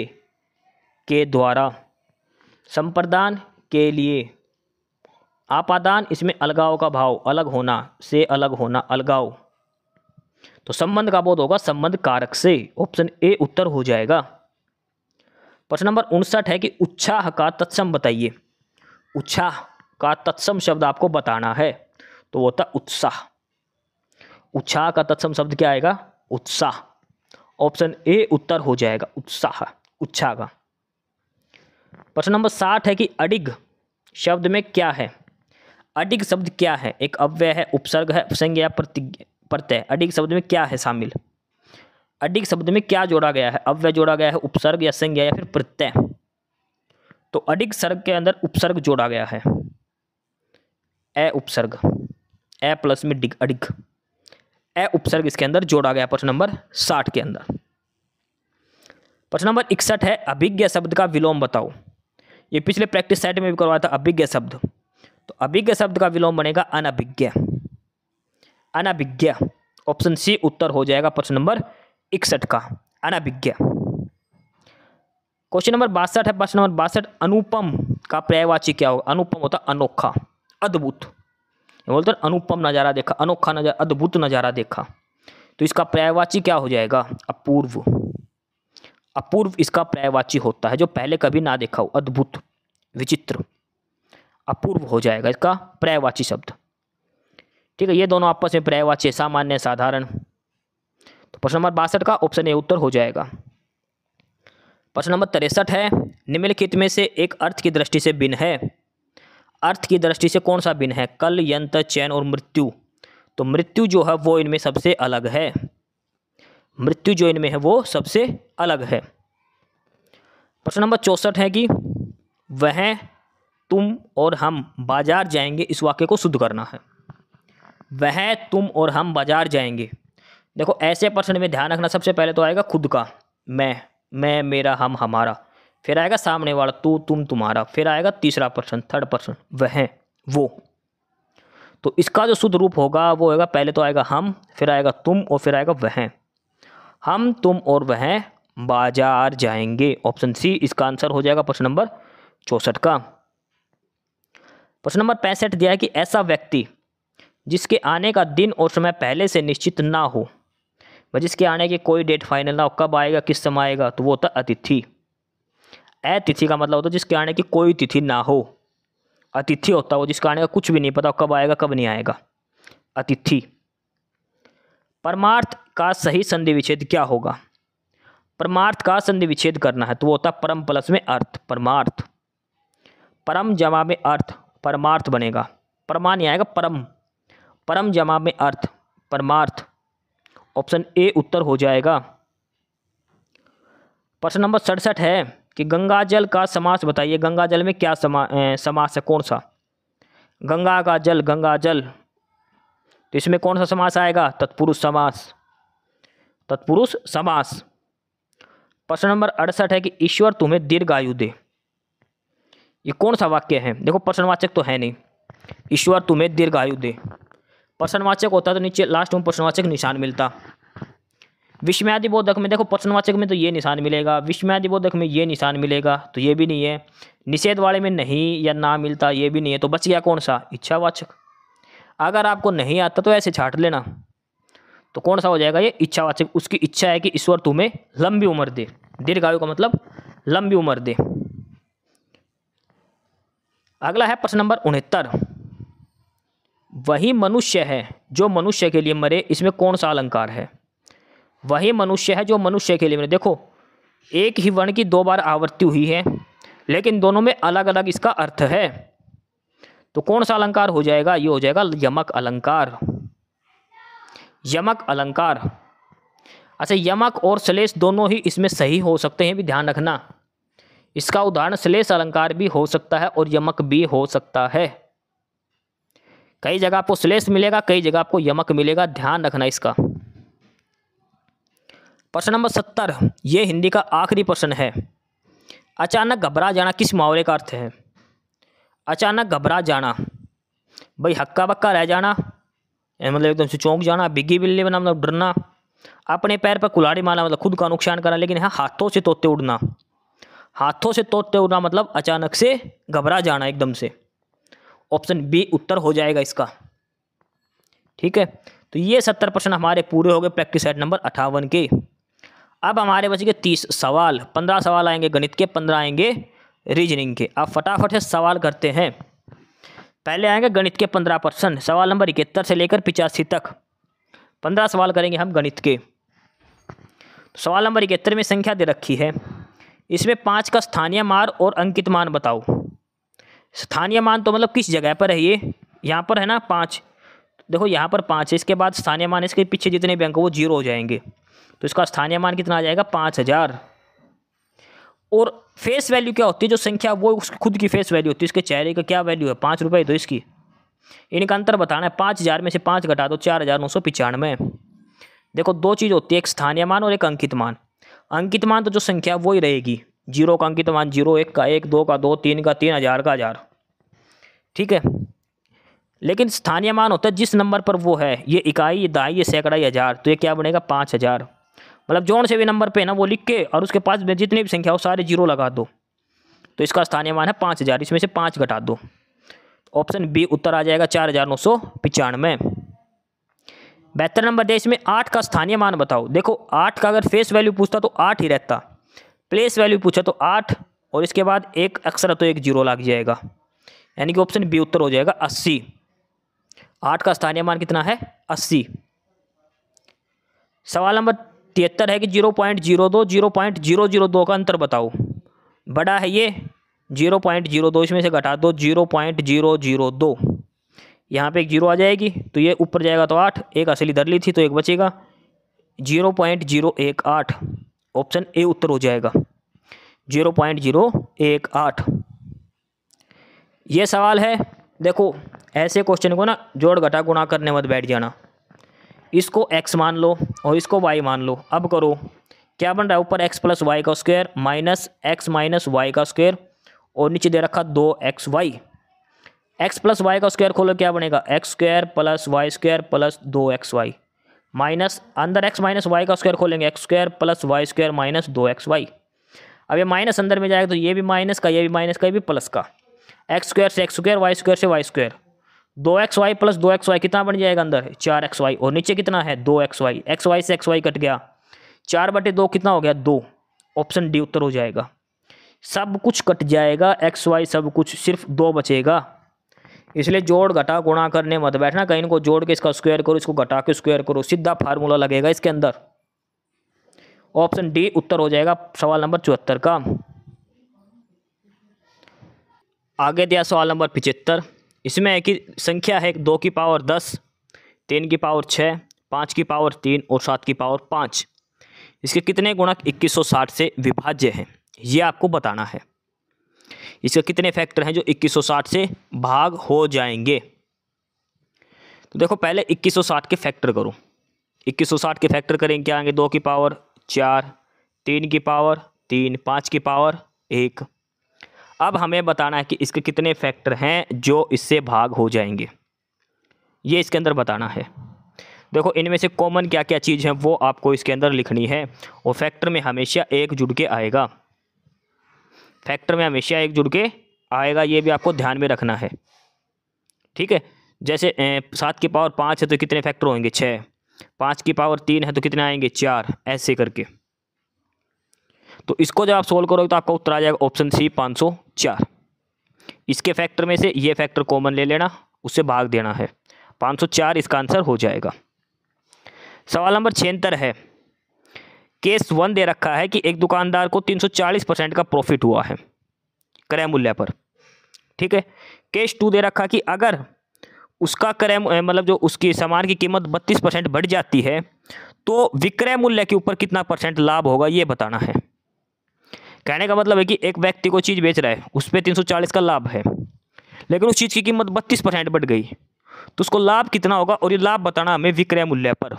के द्वारा संप्रदान के लिए। आपादान, इसमें अलगाव का भाव, अलग होना से अलग होना, अलगाव। तो संबंध का बोध होगा संबंध कारक से। ऑप्शन ए उत्तर हो जाएगा। प्रश्न नंबर 59 है कि उत्साह का तत्सम बताइए। उत्साह का तत्सम शब्द आपको बताना है, तो वो होता उत्साह। उत्साह का तत्सम शब्द क्या आएगा? उत्साह। ऑप्शन ए उत्तर हो जाएगा, उत्साह, उत्साह का। प्रश्न नंबर 60 है कि अडिग शब्द में क्या है? अडिग शब्द क्या है? एक अव्यय है, उपसर्ग है, संज्ञा, प्रत्यय। अडिग शब्द में क्या है शामिल? अडिग शब्द में क्या जोड़ा गया है? अव्यय जोड़ा गया है, उपसर्ग या संज्ञा या फिर प्रत्यय? तो अडिग सर्ग के अंदर उपसर्ग जोड़ा गया है, ए उपसर्ग, ए प्लस में डिग, अडिग, ए उपसर्ग इसके अंदर जोड़ा गया। प्रश्न नंबर 60 के अंदर। प्रश्न नंबर 61 है अभिज्ञ शब्द का विलोम बताओ। ये पिछले प्रैक्टिस सेट में भी करवाया था अभिज्ञ शब्द। तो अभिज्ञ शब्द का विलोम बनेगा अनभिज्ञ, अनभिज्ञ। ऑप्शन सी उत्तर हो जाएगा प्रश्न नंबर 61 का, अनभिज्ञ। क्वेश्चन नंबर 62 है, प्रश्न नंबर 62, अनुपम का पर्यायवाची क्या होगा? अनुपम होता अनोखा, अद्भुत। बोलते हैं अनुपम नज़ारा देखा, अनोखा नज़ारा, अद्भुत नज़ारा देखा। तो इसका पर्यायवाची क्या हो जाएगा? अपूर्व। अपूर्व इसका पर्यायवाची होता है, जो पहले कभी ना देखा हो, अद्भुत, विचित्र, अपूर्व हो जाएगा इसका पर्यायवाची शब्द। ठीक है, ये दोनों आपस में पर्यायवाची, सामान्य, साधारण। तो प्रश्न नंबर 62 का ऑप्शन ए उत्तर हो जाएगा। प्रश्न नंबर 63 है, निम्नलिखित में से एक अर्थ की दृष्टि से भिन्न है। अर्थ की दृष्टि से कौन सा भिन्न है? कल, यंत्र, चैन और मृत्यु। तो मृत्यु जो है वो इनमें सबसे अलग है, मृत्यु जो इनमें है वो सबसे अलग है। प्रश्न नंबर 64 है कि वह, तुम और हम बाजार जाएंगे, इस वाक्य को शुद्ध करना है। वह, तुम और हम बाजार जाएंगे। देखो ऐसे प्रश्न में ध्यान रखना, सबसे पहले तो आएगा खुद का, मैं, मेरा, हम, हमारा। फिर आएगा सामने वाला, तू, तुम, तुम्हारा। फिर आएगा तीसरा पर्सन, थर्ड पर्सन, वह, वो। तो इसका जो शुद्ध रूप होगा वो होगा, पहले तो आएगा हम, फिर आएगा तुम और फिर आएगा वह। हम, तुम और वह बाजार जाएंगे। ऑप्शन सी इसका आंसर हो जाएगा प्रश्न नंबर 64 का। प्रश्न नंबर 65 दिया है कि ऐसा व्यक्ति जिसके आने का दिन और समय पहले से निश्चित ना हो, जिसके आने की कोई डेट फाइनल ना हो, कब आएगा, किस समय आएगा, तो वो होता अतिथि। अतिथि का मतलब होता है जिसके आने की कोई तिथि ना हो। अतिथि होता है वो जिसका आने का कुछ भी नहीं पता, कब आएगा कब नहीं आएगा, अतिथि। परमार्थ का सही संधि विच्छेद क्या होगा? परमार्थ का संधि विच्छेद करना है तो वो होता परम प्लस में अर्थ, परमार्थ। परम जमा में अर्थ, परमार्थ बनेगा, परमा नहीं आएगा, परम, परम जमा में अर्थ, परमार्थ। ऑप्शन ए उत्तर हो जाएगा। प्रश्न नंबर 67 है कि गंगा जल का समास बताइए। गंगा जल में क्या समास है, कौन सा? गंगा का जल, गंगा जल, तो इसमें कौन सा समास आएगा? तत्पुरुष समास, तत्पुरुष समास। प्रश्न नंबर 68 है कि ईश्वर तुम्हें दीर्घायु दे। ये कौन सा वाक्य है? देखो प्रश्नवाचक तो है नहीं, ईश्वर तुम्हें दीर्घायु दे। प्रश्नवाचक होता तो नीचे लास्ट में प्रश्नवाचक निशान मिलता। विस्मयादिबोधक में देखो प्रश्नवाचक में तो ये निशान मिलेगा, विस्मयादिबोधक में ये निशान मिलेगा, तो ये भी नहीं है। निषेध वाले में नहीं या ना मिलता, ये भी नहीं है। तो बच गया कौन सा? इच्छावाचक। अगर आपको नहीं आता तो ऐसे छाट लेना। तो कौन सा हो जाएगा ये? इच्छावाचक। उसकी इच्छा है कि ईश्वर तुम्हें लंबी उम्र दे। दीर्घायु का मतलब लंबी उम्र दे। अगला है प्रश्न नंबर 69, वही मनुष्य है जो मनुष्य के लिए मरे, इसमें कौन सा अलंकार है? वही मनुष्य है जो मनुष्य के लिए मरे। देखो एक ही वर्ण की दो बार आवृत्ति हुई है, लेकिन दोनों में अलग अलग इसका अर्थ है। तो कौन सा अलंकार हो जाएगा? ये हो जाएगा यमक अलंकार, यमक अलंकार। अच्छा, यमक और श्लेष दोनों ही इसमें सही हो सकते हैं, भी ध्यान रखना। इसका उदाहरण श्लेष अलंकार भी हो सकता है और यमक भी हो सकता है। कई जगह आपको श्लेष मिलेगा, कई जगह आपको यमक मिलेगा, ध्यान रखना इसका। प्रश्न नंबर 70, ये हिंदी का आखिरी प्रश्न है। अचानक घबरा जाना किस मुहावरे का अर्थ है? अचानक घबरा जाना, भाई हक्का बक्का रह जाना, मतलब एकदम से चौंक जाना। बिग्गी बिल्ली बना मतलब डरना। अपने पैर पर कुल्हाड़ी मारना मतलब खुद का नुकसान करना। लेकिन हाँ, हाथों से तोते उड़ना, हाथों से तोड़ते उड़ना मतलब अचानक से घबरा जाना एकदम से। ऑप्शन बी उत्तर हो जाएगा इसका। ठीक है, तो ये 70% हमारे पूरे हो गए प्रैक्टिस सेट नंबर 58 के। अब हमारे बच गए 30 सवाल। 15 सवाल आएंगे गणित के, 15 आएंगे रीजनिंग के। अब फटाफट से सवाल करते हैं। पहले आएंगे गणित के 15%, सवाल नंबर 71 से लेकर 85 तक 15 सवाल करेंगे हम गणित के। सवाल नंबर 71 में संख्या दे रखी है, इसमें 5 का स्थानीय मान और अंकित मान बताओ। स्थानीय मान तो मतलब किस जगह पर है ये, यहाँ पर है ना 5, देखो यहाँ पर 5 है, इसके बाद स्थानीय मान इसके पीछे जितने भी अंक वो 0 हो जाएंगे, तो इसका स्थानीय मान कितना आ जाएगा 5000। और फेस वैल्यू क्या होती है, जो संख्या वो उसकी खुद की फेस वैल्यू होती है, इसके चेहरे का क्या वैल्यू है 5 रुपये, तो इसकी इनका अंतर बताना है। 5000 में से 5 घटा दो 4995। देखो दो चीज़ होती है, एक स्थानीय मान और एक अंकित मान। अंकित मान तो जो संख्या वो ही रहेगी, 0 का अंकित मान 0, 1 का 1, 2 का 2, 3 का 3, 1000 का 1000। ठीक है, लेकिन स्थानीय मान होता है जिस नंबर पर वो है, ये इकाई, ये दहाई, ये सैकड़ा, ये 1000, तो ये क्या बनेगा 5000। मतलब जोन से भी नंबर पे ना वो लिख के और उसके पास जितनी भी संख्या हो सारे 0 लगा दो, तो इसका स्थानीय मान है 5000, इसमें से 5 घटा दो। ऑप्शन बी उत्तर आ जाएगा 4995। 72 नंबर देश में 8 का स्थानीय मान बताओ। देखो 8 का अगर फेस वैल्यू पूछता तो 8 ही रहता, प्लेस वैल्यू पूछा तो 8 और इसके बाद एक अक्षर तो एक 0 लग जाएगा, यानी कि ऑप्शन बी उत्तर हो जाएगा 80। 8 का स्थानीय मान कितना है 80। सवाल नंबर 73 है कि 0.02 0.002 का अंतर बताओ। बड़ा है ये 0.02, इसमें से घटा दो 0.002, यहाँ पे एक 0 आ जाएगी, तो ये ऊपर जाएगा तो 8, एक असली धर ली थी तो एक बचेगा 0.018। ऑप्शन ए उत्तर हो जाएगा 0.018। ये सवाल है, देखो ऐसे क्वेश्चन को ना जोड़ घटा गुणा करने मत बैठ जाना, इसको x मान लो और इसको y मान लो। अब करो, क्या बन रहा है, ऊपर x प्लस वाई का square minus x minus y का स्क्वायर और नीचे दे रखा 2xy। x प्लस वाई का स्क्वायर खोलो, क्या बनेगा x square plus y square plus 2xy minus अंदर x माइनस वाई का स्क्वायर खोलेंगे x square plus y square minus 2xy। अब ये माइनस अंदर में जाएगा तो ये भी माइनस का, ये भी माइनस का, ये भी प्लस का। x स्क्वायर से x स्क्वायर, वाई स्क्वायर से y square, 2xy plus 2xy कितना बन जाएगा अंदर 4xy और नीचे कितना है 2xy। xy से xy कट गया, 4/2 कितना हो गया 2। ऑप्शन डी उत्तर हो जाएगा। सब कुछ कट जाएगा xy सब कुछ, सिर्फ 2 बचेगा। इसलिए जोड़ घटा गुणा करने मत बैठना, कहीं इनको जोड़ के इसका स्क्वायर करो, इसको घटा के स्क्वायर करो, सीधा फार्मूला लगेगा इसके अंदर। ऑप्शन डी उत्तर हो जाएगा सवाल नंबर 74 का। आगे दिया सवाल नंबर 75, इसमें है कि संख्या है 2 की पावर 10, 3 की पावर 6, 5 की पावर 3 और 7 की पावर 5। इसके कितने गुणक 2160 से विभाज्य हैं, ये आपको बताना है। इसके कितने फैक्टर हैं जो 2160 से भाग हो जाएंगे। तो देखो पहले 2160 के फैक्टर करो। 2160 के फैक्टर करेंगे क्या आएंगे, 2 की पावर 4, 3 की पावर 3, 5 की पावर 1। अब हमें बताना है कि इसके कितने फैक्टर हैं जो इससे भाग हो जाएंगे, ये इसके अंदर बताना है। देखो इनमें से कॉमन क्या क्या चीज़ है वो आपको इसके अंदर लिखनी है, और फैक्टर में हमेशा एक जुड़ के आएगा, फैक्टर में हमेशा एक जुड़ के आएगा, ये भी आपको ध्यान में रखना है। ठीक है, जैसे 7 की पावर 5 है तो कितने फैक्टर होंगे 6, 5 की पावर 3 है तो कितने आएंगे 4, ऐसे करके। तो इसको जब आप सोल्व करोगे तो आपका उत्तर आ जाएगा ऑप्शन सी 504। इसके फैक्टर में से ये फैक्टर कॉमन ले लेना, उससे भाग देना है, 504 इसका आंसर हो जाएगा। सवाल नंबर 76 है, केस 1 दे रखा है कि एक दुकानदार को 340% का प्रॉफिट हुआ है क्रय मूल्य पर। ठीक है, केस 2 दे रखा कि अगर उसका क्रय मतलब जो उसकी सामान की कीमत 32% बढ़ जाती है तो विक्रय मूल्य के ऊपर कितना % लाभ होगा, ये बताना है। कहने का मतलब है कि एक व्यक्ति को चीज़ बेच रहा है, उस पर 340 का लाभ है, लेकिन उस चीज़ की कीमत 32% बढ़ गई, तो उसको लाभ कितना होगा, और ये लाभ बताना हमें विक्रय मूल्य पर।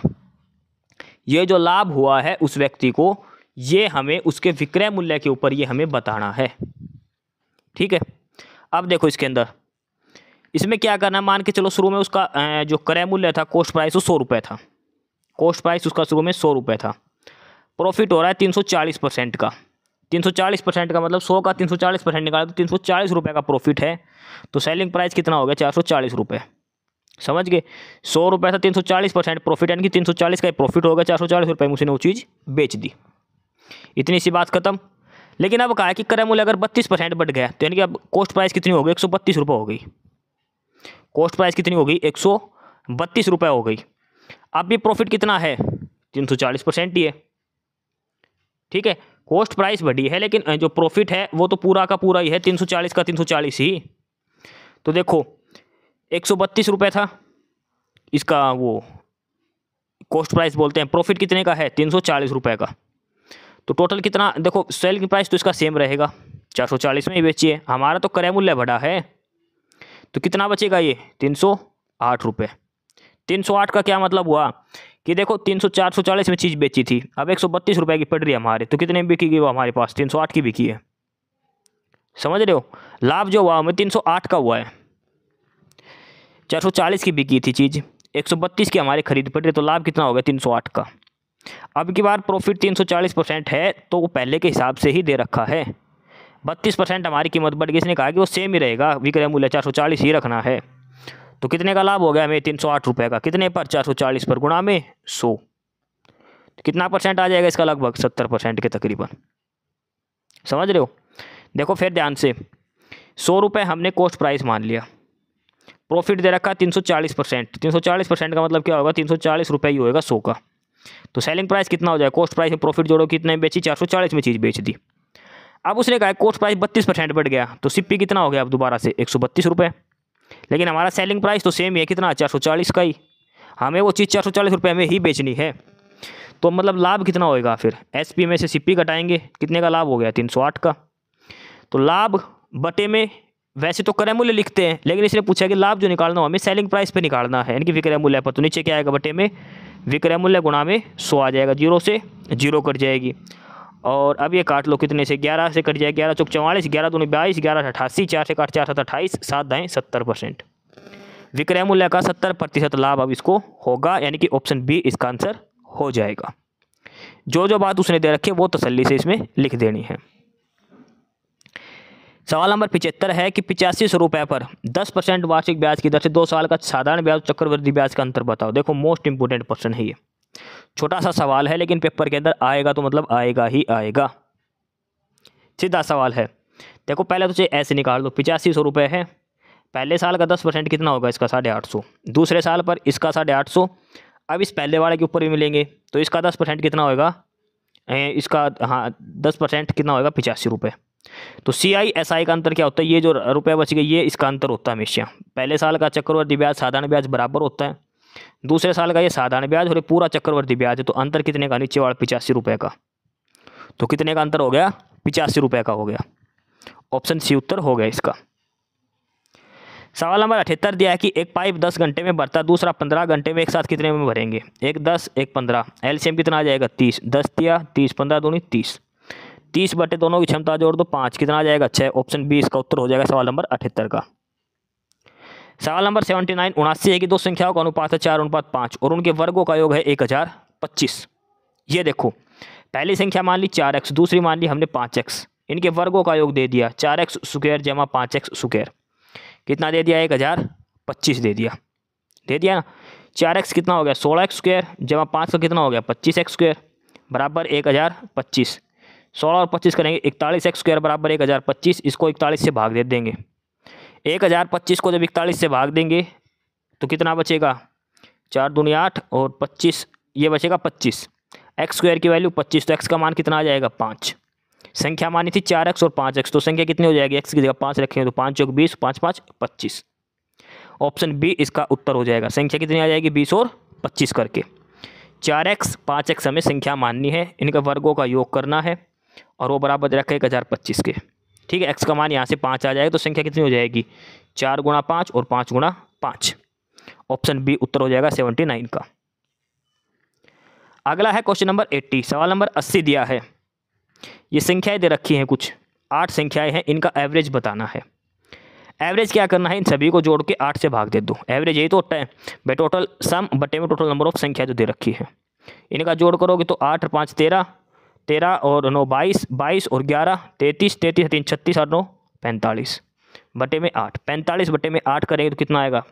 ये जो लाभ हुआ है उस व्यक्ति को, ये हमें उसके विक्रय मूल्य के ऊपर ये हमें बताना है। ठीक है, अब देखो इसके अंदर इसमें क्या करना है, मान के चलो शुरू में उसका जो क्रय मूल्य था, कॉस्ट प्राइस, वो 100 रुपये था। कॉस्ट प्राइस उसका शुरू में 100 रुपये था, प्रॉफिट हो रहा है 340% का। 340% का मतलब 100 का 340% निकाला तो 340 रुपये का प्रॉफिट है। तो सेलिंग प्राइस कितना हो गया 440 रुपये। समझ गए, 100 रुपये था 340% प्रॉफिट, यानी कि 340 का प्रॉफिट हो गया, 440 रुपये में उसने वो चीज़ बेच दी। इतनी सी बात खत्म। लेकिन अब कहा है कि क्रय मूल्य अगर 32% बढ़ गया तो यानी कि अब कॉस्ट प्राइस कितनी हो गई 132 रुपये हो गई। कॉस्ट प्राइस कितनी हो गई 132 रुपये हो गई। अब ये प्रॉफिट कितना है 340% ही है। ठीक है, कॉस्ट प्राइस बढ़ी है लेकिन जो प्रॉफिट है वो तो पूरा का पूरा ही है 340 का 340 ही। तो देखो 132 रुपये था इसका, वो कॉस्ट प्राइस बोलते हैं, प्रॉफिट कितने का है 340 रुपये का। तो टोटल कितना, देखो सेलिंग प्राइस तो इसका सेम रहेगा 440 में ही बेचिए, हमारा तो क्रय मूल्य बढ़ा है तो कितना बचेगा ये 308 रुपये। 308 का क्या मतलब हुआ कि देखो 440 में चीज़ बेची थी, अब 132 रुपये की पड़ रही है हमारे, तो कितने में बिकी वो हमारे पास 308 की बिकी है। समझ रहे हो, लाभ जो हुआ हमें 308 का हुआ है। 440 की बिकी थी चीज़, 132 की हमारी खरीद पड़ रही, तो लाभ कितना हो गया 308 का। अब की बार प्रॉफिट 340% है तो वो पहले के हिसाब से ही दे रखा है। 32% हमारी कीमत बढ़ गई, इसने कहा कि वो सेम ही रहेगा, विक्रय मूल्य 440 ही रखना है। तो कितने का लाभ हो गया हमें 308 रुपये का, कितने पर 440 पर गुणा में 100, तो कितना परसेंट आ जाएगा इसका, लगभग 70% के तकरीबन। समझ रहे हो, देखो फिर ध्यान से 100 रुपये हमने कॉस्ट प्राइस मान लिया, प्रॉफिट दे रखा 340%। 340% का मतलब क्या होगा 340 रुपये ही होगा 100 का। तो सेलिंग प्राइस कितना हो जाएगा, कॉस्ट प्राइस में प्रॉफिट जोड़ो कितने में बेची 440 में चीज़ बेच दी। अब उसने कहा कॉस्ट प्राइस 32% बढ़ गया तो सिप्पी कितना हो गया अब दोबारा से 132 रुपये। लेकिन हमारा सेलिंग प्राइस तो सेम ही है, कितना 440 का ही, हमें वो चीज़ 440 रुपये में ही बेचनी है। तो मतलब लाभ कितना होएगा, फिर एसपी में से सिप्पी घटाएंगे, कितने का लाभ हो गया 308 का। तो लाभ बटे में वैसे तो क्रय मूल्य लिखते हैं, लेकिन इसने पूछा कि लाभ जो निकालना हो हमें सेलिंग प्राइस पे निकालना है, यानी कि विक्रय मूल्य पर। तो नीचे क्या आएगा, बटे में विक्रय मूल्य गुणा में 100 आ जाएगा, 0 से 0 कट जाएगी। और अब ये काट लो, कितने से 11 से कट जाएगा, 11 चौक 44, 11 दूनी 22, 11 88, 4 से काट 4 7 28, 7 दाएँ 70%। विक्रय मूल्य का 70% लाभ अब इसको होगा, यानी कि ऑप्शन बी इसका आंसर हो जाएगा। जो जो बात उसने दे रखी है वो तसल्ली से इसमें लिख देनी है। सवाल नंबर 75 है कि 8500 रुपये पर 10% वार्षिक ब्याज की दर से 2 साल का साधारण ब्याज चक्रवृद्धि ब्याज का अंतर बताओ। देखो मोस्ट इंपोर्टेंट क्वेश्चन है ये, छोटा सा सवाल है लेकिन पेपर के अंदर आएगा तो मतलब आएगा ही आएगा। सीधा सवाल है, देखो पहले तो ऐसे निकाल दो, 8500 रुपये है, पहले साल का 10% कितना होगा इसका 850, दूसरे साल पर इसका 850, अब इस पहले वाले के ऊपर भी मिलेंगे तो इसका 10% कितना होगा, इसका हाँ 10% कितना होगा 85 रुपये। तो CI/SI का अंतर क्या होता है, ये जो रुपये बच गए ये इसका अंतर होता है हमेशा। पहले साल का चक्रवर्ती ब्याज साधारण ब्याज बराबर होता है, दूसरे साल का ये साधारण ब्याज और ये पूरा चक्रवर्ती ब्याज है, तो अंतर कितने का, नीचे वाला 85 रुपये का। तो कितने का अंतर हो गया 85 रुपये का हो गया, ऑप्शन सी उत्तर हो गया इसका। सवाल नंबर 78 दिया है कि एक पाइप 10 घंटे में भरता, दूसरा 15 घंटे में, एक साथ कितने में भरेंगे, एक 10 एक 15, एलसीएम कितना आ जाएगा 30, 10 दिया 30, 15 दूनी 30, 30 बटे दोनों की क्षमता जोड़ दो 5, कितना आ जाएगा 6, ऑप्शन बी इसका उत्तर हो जाएगा सवाल नंबर 78 का। सवाल नंबर 79 79 है कि दो संख्याओं का अनुपात है 4:5 और उनके वर्गों का योग है 1025। ये देखो पहली संख्या मान ली 4x, दूसरी मान ली हमने 5x, इनके वर्गों का योग दे दिया 4x स्क्वायर जमा 5x स्क्वायर, कितना दे दिया 1025 दे दिया ना। 4x कितना हो गया 16x स्क्वायर जमा 5 का कितना हो गया 25x स्क्वायर बराबर 1025, 16 और 25 करेंगे 41x स्क्वायर बराबर 1025, इसको 41 से भाग दे देंगे। 1025 को जब 41 से भाग देंगे तो कितना बचेगा, 4 दूनी 8 और 25, ये बचेगा 25, एक्स स्क्वायर की वैल्यू 25, तो एक्स का मान कितना आ जाएगा 5। संख्या मानी थी 4x और 5x, तो संख्या कितनी हो जाएगी, एक्स की जगह 5 रखेंगे तो 5 चौक 20, 5 5 25, ऑप्शन बी इसका उत्तर हो जाएगा। संख्या कितनी आ जाएगी 20 और 25 करके, 4x 5x हमें संख्या माननी है, इनका वर्गों का योग करना है और वो बराबर रखा 1025 के। ठीक है, एक्स का मान यहाँ से 5 आ जाएगा तो संख्या कितनी हो जाएगी 4 गुणा 5 और 5 गुणा 5, ऑप्शन बी उत्तर हो जाएगा 79 का। अगला है क्वेश्चन नंबर 80, सवाल नंबर 80 दिया है, ये संख्याएं दे रखी हैं कुछ 8 संख्याएं हैं, इनका एवरेज बताना है। एवरेज क्या करना है, इन सभी को जोड़ के 8 से भाग दे दो, एवरेज यही तो होता है भाई, टोटल सम बटे में टोटल नंबर ऑफ संख्या जो दे रखी है, इनका जोड़ करोगे तो 8 और 5 13, 13 और 9 22, 22 और 11 33, 33 3 36 और 9 45 बटे में 8। 45 बटे में 8 करेंगे तो कितना आएगा?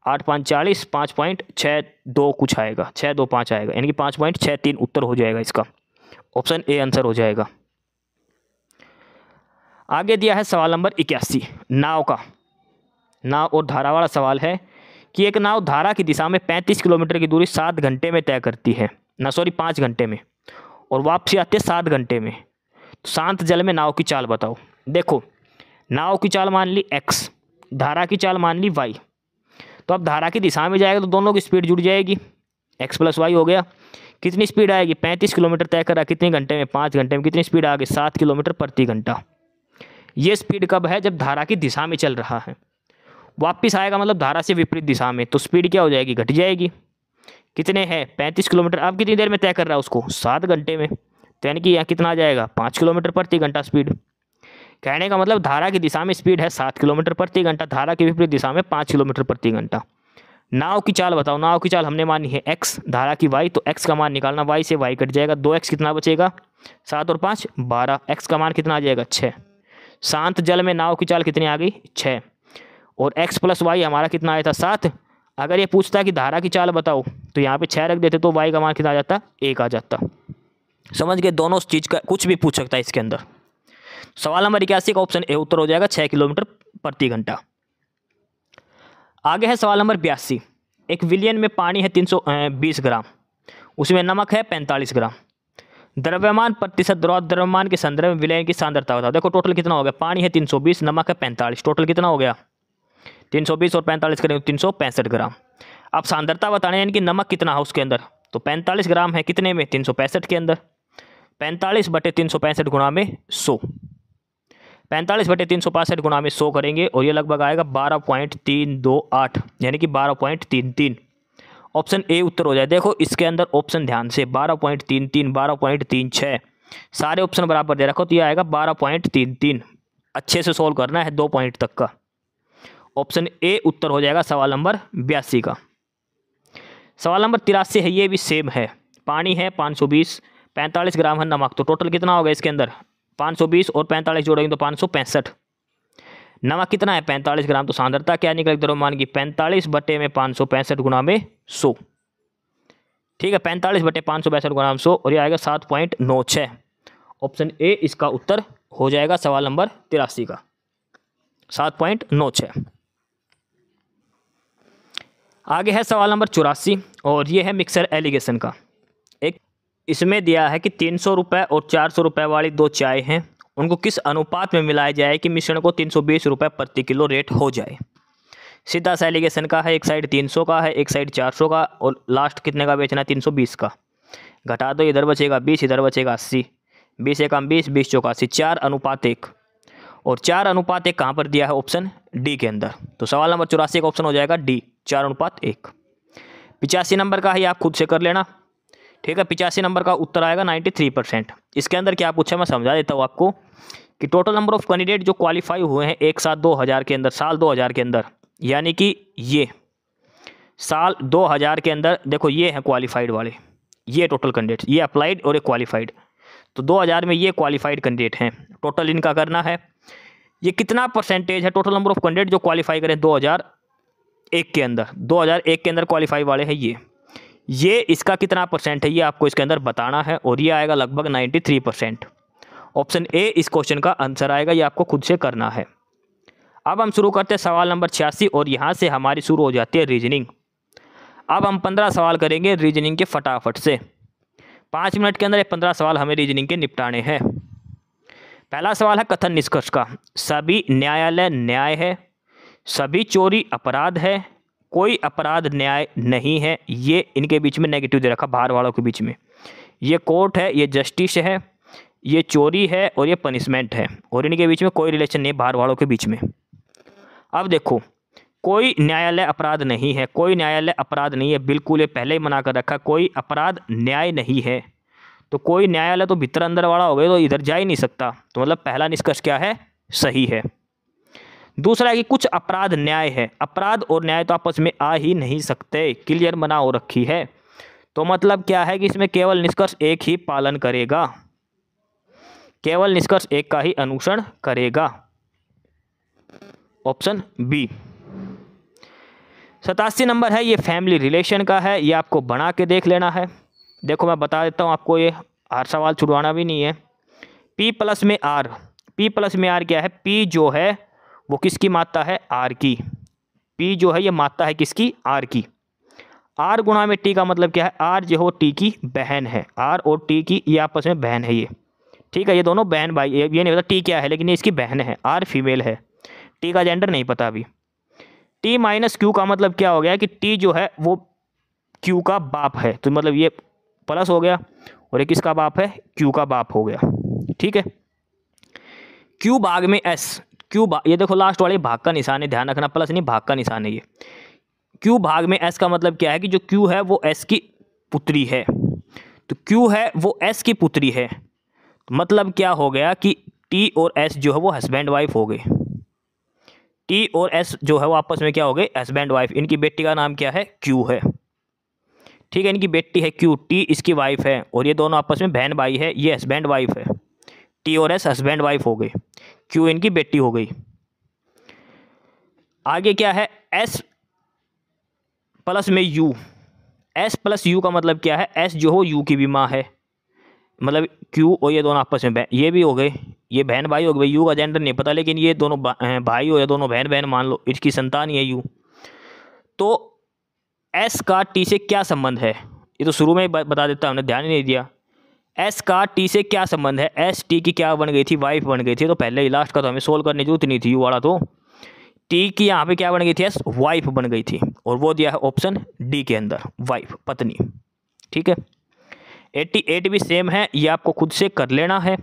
8 5 40, 5.62 कुछ आएगा, 625 आएगा, यानी कि 5.63 उत्तर हो जाएगा इसका। ऑप्शन ए आंसर हो जाएगा। आगे दिया है सवाल नंबर 81 नाव का। नाव और धारा वाला सवाल है कि एक नाव धारा की दिशा में 35 किलोमीटर की दूरी 7 घंटे में तय करती है, 5 घंटे में, और वापसी आती है 7 घंटे में। तो शांत जल में नाव की चाल बताओ। देखो, नाव की चाल मान ली x, धारा की चाल मान ली y। तो अब धारा की दिशा में जाएगा तो दोनों की स्पीड जुड़ जाएगी, x + y हो गया। कितनी स्पीड आएगी? 35 किलोमीटर तय करा, कितने घंटे में? 5 घंटे में। कितनी स्पीड आ गई? 7 किलोमीटर प्रति घंटा। ये स्पीड कब है? जब धारा की दिशा में चल रहा है। वापस आएगा मतलब धारा से विपरीत दिशा में, तो स्पीड क्या हो जाएगी? घट जाएगी। कितने हैं? 35 किलोमीटर। अब कितनी देर में तय कर रहा है उसको? 7 घंटे में। तो यानी कि यहाँ कितना आ जाएगा? 5 किलोमीटर प्रति घंटा स्पीड। कहने का मतलब धारा की दिशा में स्पीड है 7 किलोमीटर प्रति घंटा, धारा की विपरीत दिशा में 5 किलोमीटर प्रति घंटा। नाव की चाल बताओ। नाव की चाल हमने मानी है x, धारा की y, तो x का मान निकालना, y से y कट जाएगा, 2x कितना बचेगा? 7 और 5 12, x का मान कितना आ जाएगा? 6। शांत जल में नाव की चाल कितनी आ गई? 6। और x + y हमारा कितना आया था? 7। अगर ये पूछता है कि धारा की चाल बताओ तो यहाँ पे 6 रख देते तो y का मान कितना आ जाता? 1 आ जाता। समझ गए? दोनों चीज़ का कुछ भी पूछ सकता है इसके अंदर। सवाल नंबर 81 का ऑप्शन ए उत्तर हो जाएगा, 6 किलोमीटर प्रति घंटा। आगे है सवाल नंबर 82। एक विलियन में पानी है 320 ग्राम, उसमें नमक है 45 ग्राम। द्रव्यमान प्रतिशत द्रव्यमान के संदर्भ में विलयन की सांद्रता बताओ। देखो टोटल कितना हो गया? पानी है 320, नमक है 45, टोटल कितना हो गया? 320 और 45 करेंगे 365 ग्राम। अब सांद्रता बताने यानी कि नमक कितना है उसके अंदर, तो 45 ग्राम है कितने में? 365 के अंदर। 45 बटे 365 गुणा में 100, 45 बटे 365 गुणा में 100 करेंगे और ये लगभग आएगा 12.328, यानी कि 12.33। ऑप्शन ए उत्तर हो जाए। देखो इसके अंदर ऑप्शन ध्यान से 12.33, 12.36 सारे ऑप्शन बराबर दे रखो, तो ये आएगा 12.33। अच्छे से सोल्व करना है 2 पॉइंट तक का। ऑप्शन ए उत्तर हो जाएगा सवाल नंबर 82 का। सवाल नंबर 83 है, ये भी सेम है। पानी है 520, 45 ग्राम है नमक, तो टोटल कितना होगा इसके अंदर? 520 और 45 जोड़ेंगे तो 565। नमक कितना है? 45 ग्राम, तो सांद्रता क्या निकलेगी द्रव्यमान की? 45 बटे में 565 गुणा में 100। ठीक है, 45 बटे 565 गुणा में 100 और ये आएगा 7.96। ऑप्शन ए इसका उत्तर हो जाएगा सवाल नंबर 83 का, 7.96। आगे है सवाल नंबर 84 और ये है मिक्सर एलिगेशन का। एक इसमें दिया है कि 300 रुपये और 400 रुपये वाली 2 चाय हैं, उनको किस अनुपात में मिलाया जाए कि मिश्रण को 320 रुपये प्रति किलो रेट हो जाए। सीधा सा एलिगेशन का है, एक साइड 300 का है, एक साइड 400 का, और लास्ट कितने का बेचना है? 320 का। घटा दो, इधर बचेगा 20, इधर बचेगा 80, 20 एकम 20, 20 चौका 80, 4:1। और 4:1 कहाँ पर दिया है? ऑप्शन डी के अंदर। तो सवाल नंबर 84 का ऑप्शन हो जाएगा डी, 4:1। 85 नंबर का है, आप खुद से कर लेना। ठीक है, 85 नंबर का उत्तर आएगा 93%। इसके अंदर क्या पूछा मैं समझा देता हूँ आपको कि टोटल नंबर ऑफ कैंडिडेट जो क्वालिफाई हुए हैं एक साथ 2000 के अंदर, साल 2000 के अंदर, यानी कि ये साल 2000 के अंदर, देखो ये हैं क्वालिफाइड वाले, ये टोटल कैंडिडेट, ये अप्लाइड और एक क्वालिफाइड। तो 2000 में ये क्वालिफाइड कैंडिडेट हैं। टोटल इनका करना है, ये कितना परसेंटेज है टोटल नंबर ऑफ कैंडिडेट जो क्वालिफाई करें 2001 के अंदर, 2001 के अंदर क्वालिफाई वाले हैं ये इसका कितना परसेंट है ये आपको इसके अंदर बताना है, और ये आएगा लगभग 93%। ऑप्शन ए इस क्वेश्चन का आंसर आएगा, ये आपको खुद से करना है। अब हम शुरू करते हैं सवाल नंबर 86 और यहाँ से हमारी शुरू हो जाती है रीजनिंग। अब हम 15 सवाल करेंगे रीजनिंग के फटाफट से। 5 मिनट के अंदर ये 15 सवाल हमें रीजनिंग के निपटाने हैं। पहला सवाल है कथन निष्कर्ष का। सभी न्यायालय न्याय है, सभी चोरी अपराध है, कोई अपराध न्याय नहीं है। ये इनके बीच में नेगेटिव दे रखा, बाहर वालों के बीच में। ये कोर्ट है, ये जस्टिस है, ये चोरी है और ये पनिशमेंट है, और इनके बीच में कोई रिलेशन नहीं बाहर वालों के बीच में। अब देखो, कोई न्यायालय अपराध नहीं है, कोई न्यायालय अपराध नहीं है, बिल्कुल ये पहले ही मना कर रखा, कोई अपराध न्याय नहीं है। तो कोई न्यायालय तो भीतर अंदर वाला हो गया, तो इधर जा ही नहीं सकता। तो मतलब पहला निष्कर्ष क्या है? सही है। दूसरा है कि कुछ अपराध न्याय है, अपराध और न्याय तो आपस में आ ही नहीं सकते, क्लियर मना हो रखी है। तो मतलब क्या है कि इसमें केवल निष्कर्ष एक ही पालन करेगा। केवल निष्कर्ष एक का ही अनुसरण करेगा। Option B. 87 नंबर है, ये फैमिली रिलेशन का है, ये आपको बना के देख लेना है। देखो मैं बता देता हूँ आपको, ये हर सवाल छुड़वाना भी नहीं है। P प्लस में R, P प्लस में R क्या है? P जो है वो किसकी मात्रा है? R की। P जो है ये मात्रा है किसकी? R की। R गुणा में T का मतलब क्या है? R जो हो T की बहन है, R और T की ये आपस में बहन है ये, ठीक है। ये दोनों बहन भाई, ये नहीं पता T क्या है, लेकिन ये इसकी बहन है। R फीमेल है, T का जेंडर नहीं पता अभी। T माइनस Q का मतलब क्या हो गया कि T जो है वो Q का बाप है, तो मतलब ये प्लस हो गया, और ये किसका बाप है? Q का बाप हो गया, ठीक है। Q भाग में S, ये देखो लास्ट वाले भाग का निशान है, ध्यान रखना, प्लस नहीं भाग का निशान है ये। Q भाग में S का मतलब क्या है कि जो Q है वो S की पुत्री है, तो Q है वो S की पुत्री है, मतलब क्या हो गया कि T और S जो है वो हस्बैंड वाइफ हो गए। T और S जो है वो आपस में क्या हो गए? Husband wife. इनकी बेटी का नाम क्या है? Q है, ठीक है। इनकी बेटी है Q, T इसकी वाइफ है, और ये दोनों आपस में बहन भाई है, ये हस्बैंड वाइफ है। T और S हस्बैंड वाइफ हो गए, Q इनकी बेटी हो गई। आगे क्या है? S प्लस में U, S प्लस U का मतलब क्या है? S जो हो U की भी माँ है, मतलब Q और ये दोनों आपस में ये भी हो गए, ये बहन भाई हो गए। U का जेंडर नहीं पता, लेकिन ये दोनों भाई हो या दोनों बहन बहन मान लो, इसकी संतान ही है U। तो S का T से क्या संबंध है? ये तो शुरू में ही बता देता, हमने ध्यान ही नहीं दिया। S का T से क्या संबंध है? S T की क्या बन गई थी? वाइफ बन गई थी। तो पहले ही लास्ट का तो हमें सोल्व करने की जरूरत नहीं थी, U वाला तो। T की यहाँ पे क्या बन गई थी? S वाइफ बन गई थी, और वो दिया है ऑप्शन D के अंदर, वाइफ पत्नी, ठीक है। 88 भी सेम है, ये आपको खुद से कर लेना है।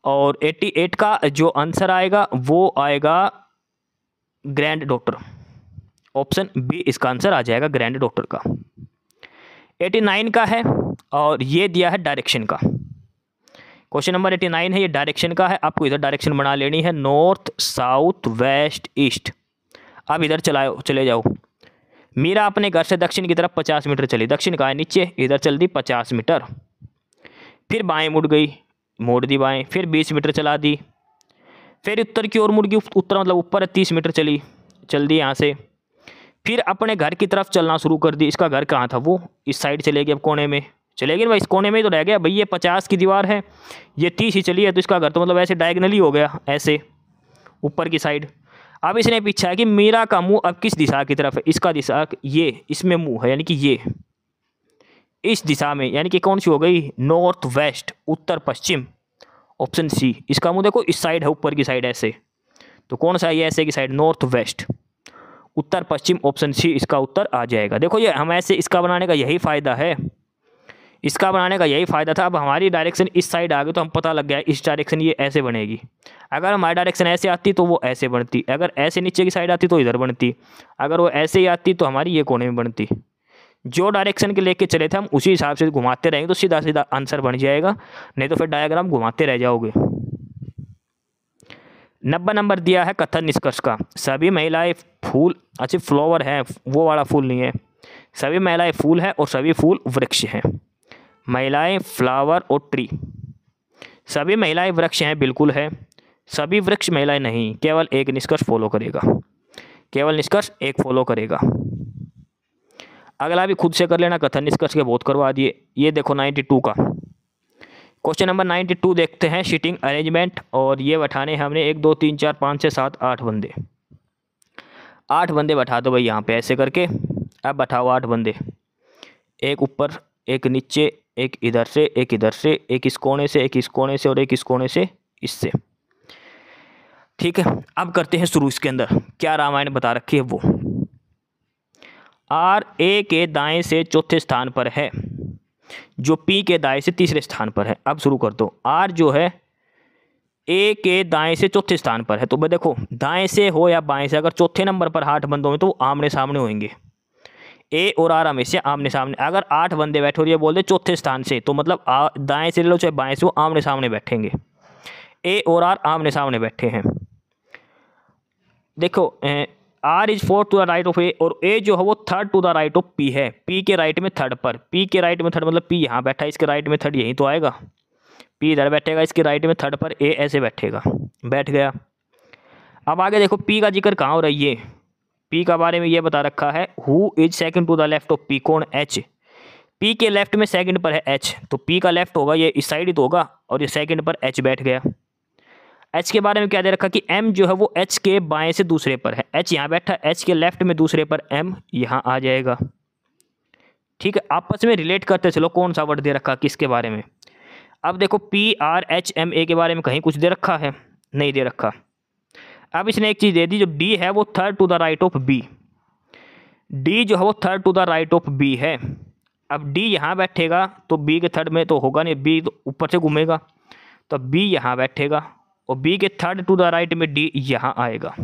और 88 का जो आंसर आएगा वो आएगा ग्रैंड डॉक्टर, ऑप्शन बी इसका आंसर आ जाएगा, ग्रैंड डॉक्टर का। 89 का है, और ये दिया है डायरेक्शन का। क्वेश्चन नंबर 89 है, ये डायरेक्शन का है। आपको इधर डायरेक्शन बना लेनी है, नॉर्थ साउथ वेस्ट ईस्ट। अब इधर चले जाओ। मीरा अपने घर से दक्षिण की तरफ 50 मीटर चली, दक्षिण का है नीचे, इधर चल दी 50 मीटर, फिर बाएं मुड़ गई, मोड़ दी बाएं, फिर 20 मीटर चला दी, फिर उत्तर की ओर मुड़ गई, उत्तर मतलब ऊपर 30 मीटर चल दी यहाँ से, फिर अपने घर की तरफ चलना शुरू कर दी। इसका घर कहाँ था? वो इस साइड चलेगी, अब कोने में चलेगी ना भाई, इस कोने में ही तो रह गया भाई। ये 50 की दीवार है, ये 30 ही चली है, तो इसका घर तो मतलब ऐसे डायगनली हो गया, ऐसे ऊपर की साइड। अब इसने पूछा है कि मीरा का मुंह अब किस दिशा की तरफ है? इसका दिशा ये, इसमें मुंह है, यानी कि ये इस दिशा में, यानी कि कौन सी हो गई? नॉर्थ वेस्ट, उत्तर पश्चिम, ऑप्शन सी। इसका मुंह देखो इस साइड है, ऊपर की साइड ऐसे, तो कौन सा है ये? ऐसे की साइड, नॉर्थ वेस्ट, उत्तर पश्चिम, ऑप्शन सी इसका उत्तर आ जाएगा। देखो ये हम ऐसे, इसका बनाने का यही फ़ायदा है, इसका बनाने का यही फ़ायदा था। अब हमारी डायरेक्शन इस साइड आ गई, तो हम पता लग गया इस डायरेक्शन ये ऐसे बनेगी। अगर हमारी डायरेक्शन ऐसे आती तो वो ऐसे बनती, अगर ऐसे नीचे की साइड आती तो इधर बनती, अगर वो ऐसे ही आती तो हमारी ये कोने में बनती। जो डायरेक्शन के लेके चले थे हम, उसी हिसाब से घुमाते रहेंगे तो सीधा सीधा आंसर बन जाएगा, नहीं तो फिर डायग्राम घुमाते रह जाओगे। 90 नंबर दिया है कथन निष्कर्ष का। सभी महिलाएं फूल, अच्छा फ्लावर है, वो वाला फूल नहीं है। सभी महिलाएं फूल है और सभी फूल वृक्ष हैं। महिलाएं फ्लावर और ट्री, सभी महिलाएं वृक्ष हैं, बिल्कुल है। सभी वृक्ष महिलाएं नहीं, केवल एक निष्कर्ष फॉलो करेगा, केवल निष्कर्ष एक फॉलो करेगा। अगला भी खुद से कर लेना, कथन निष्कर्ष के बहुत करवा दिए। ये देखो 92 का क्वेश्चन नंबर 92 देखते हैं, सीटिंग अरेंजमेंट। और ये बैठाने हमने 1 2 3 4 5 6 7 8 बंदे, 8 बंदे बैठा दो भाई यहाँ पे ऐसे करके। अब बैठाओ 8 बंदे, एक ऊपर एक नीचे, एक इधर से एक इधर से, एक इस कोने से एक इस कोने से, और एक इस कोने से इससे, ठीक है। अब करते हैं शुरू। इसके अंदर क्या रामायण बता रखी है वो। आर ए के दाएं से चौथे स्थान पर है, जो पी के दाएं से तीसरे स्थान पर है। अब शुरू कर दो। आर जो है ए के दाएं से चौथे स्थान पर है, तो भाई देखो दाएं से हो या बाएं से, अगर चौथे नंबर पर 8 बंदों में तो वो आमने सामने होंगे। ए और आर हमेशा आमने सामने। अगर 8 बंदे बैठे और ये बोल दे चौथे स्थान से, तो मतलब दाएं से ले लो चाहे बाएं से, वो आमने सामने बैठेंगे। ए और आर आमने सामने बैठे हैं। देखो R is 4 to the right of A, और ए जो है वो 3rd to the right of P है। पी के राइट में 3rd पर, पी के राइट में 3rd मतलब पी यहाँ बैठा है, इसके राइट में 3rd यहीं तो आएगा। पी इधर बैठेगा, इसके राइट में थर्ड पर ए ऐसे बैठेगा, बैठ गया। अब आगे देखो पी का जिक्र कहाँ हो रही है, पी का बारे में ये बता रखा है, who is second to the left of P, कौन, एच। पी के लेफ्ट में सेकंड पर है एच, तो पी का लेफ्ट होगा ये इस साइड ही तो होगा, और ये सेकंड पर एच बैठ गया। एच के बारे में क्या दे रखा कि एम जो है वो एच के बाएं से दूसरे पर है, एच यहाँ बैठा, एच के लेफ्ट में दूसरे पर एम यहाँ आ जाएगा। ठीक है, आपस में रिलेट करते चलो कौन सा वर्ड दे रखा किसके बारे में। अब देखो P R H M A के बारे में कहीं कुछ दे रखा है, नहीं दे रखा। अब इसने एक चीज़ दे दी, जो डी है वो third to the right of B, D जो है वो third to the right of B है। अब डी यहाँ बैठेगा तो बी के थर्ड में तो होगा नहीं, बी तो ऊपर से घूमेगा, तो बी यहाँ बैठेगा और बी के थर्ड टू द राइट में डी यहाँ आएगा।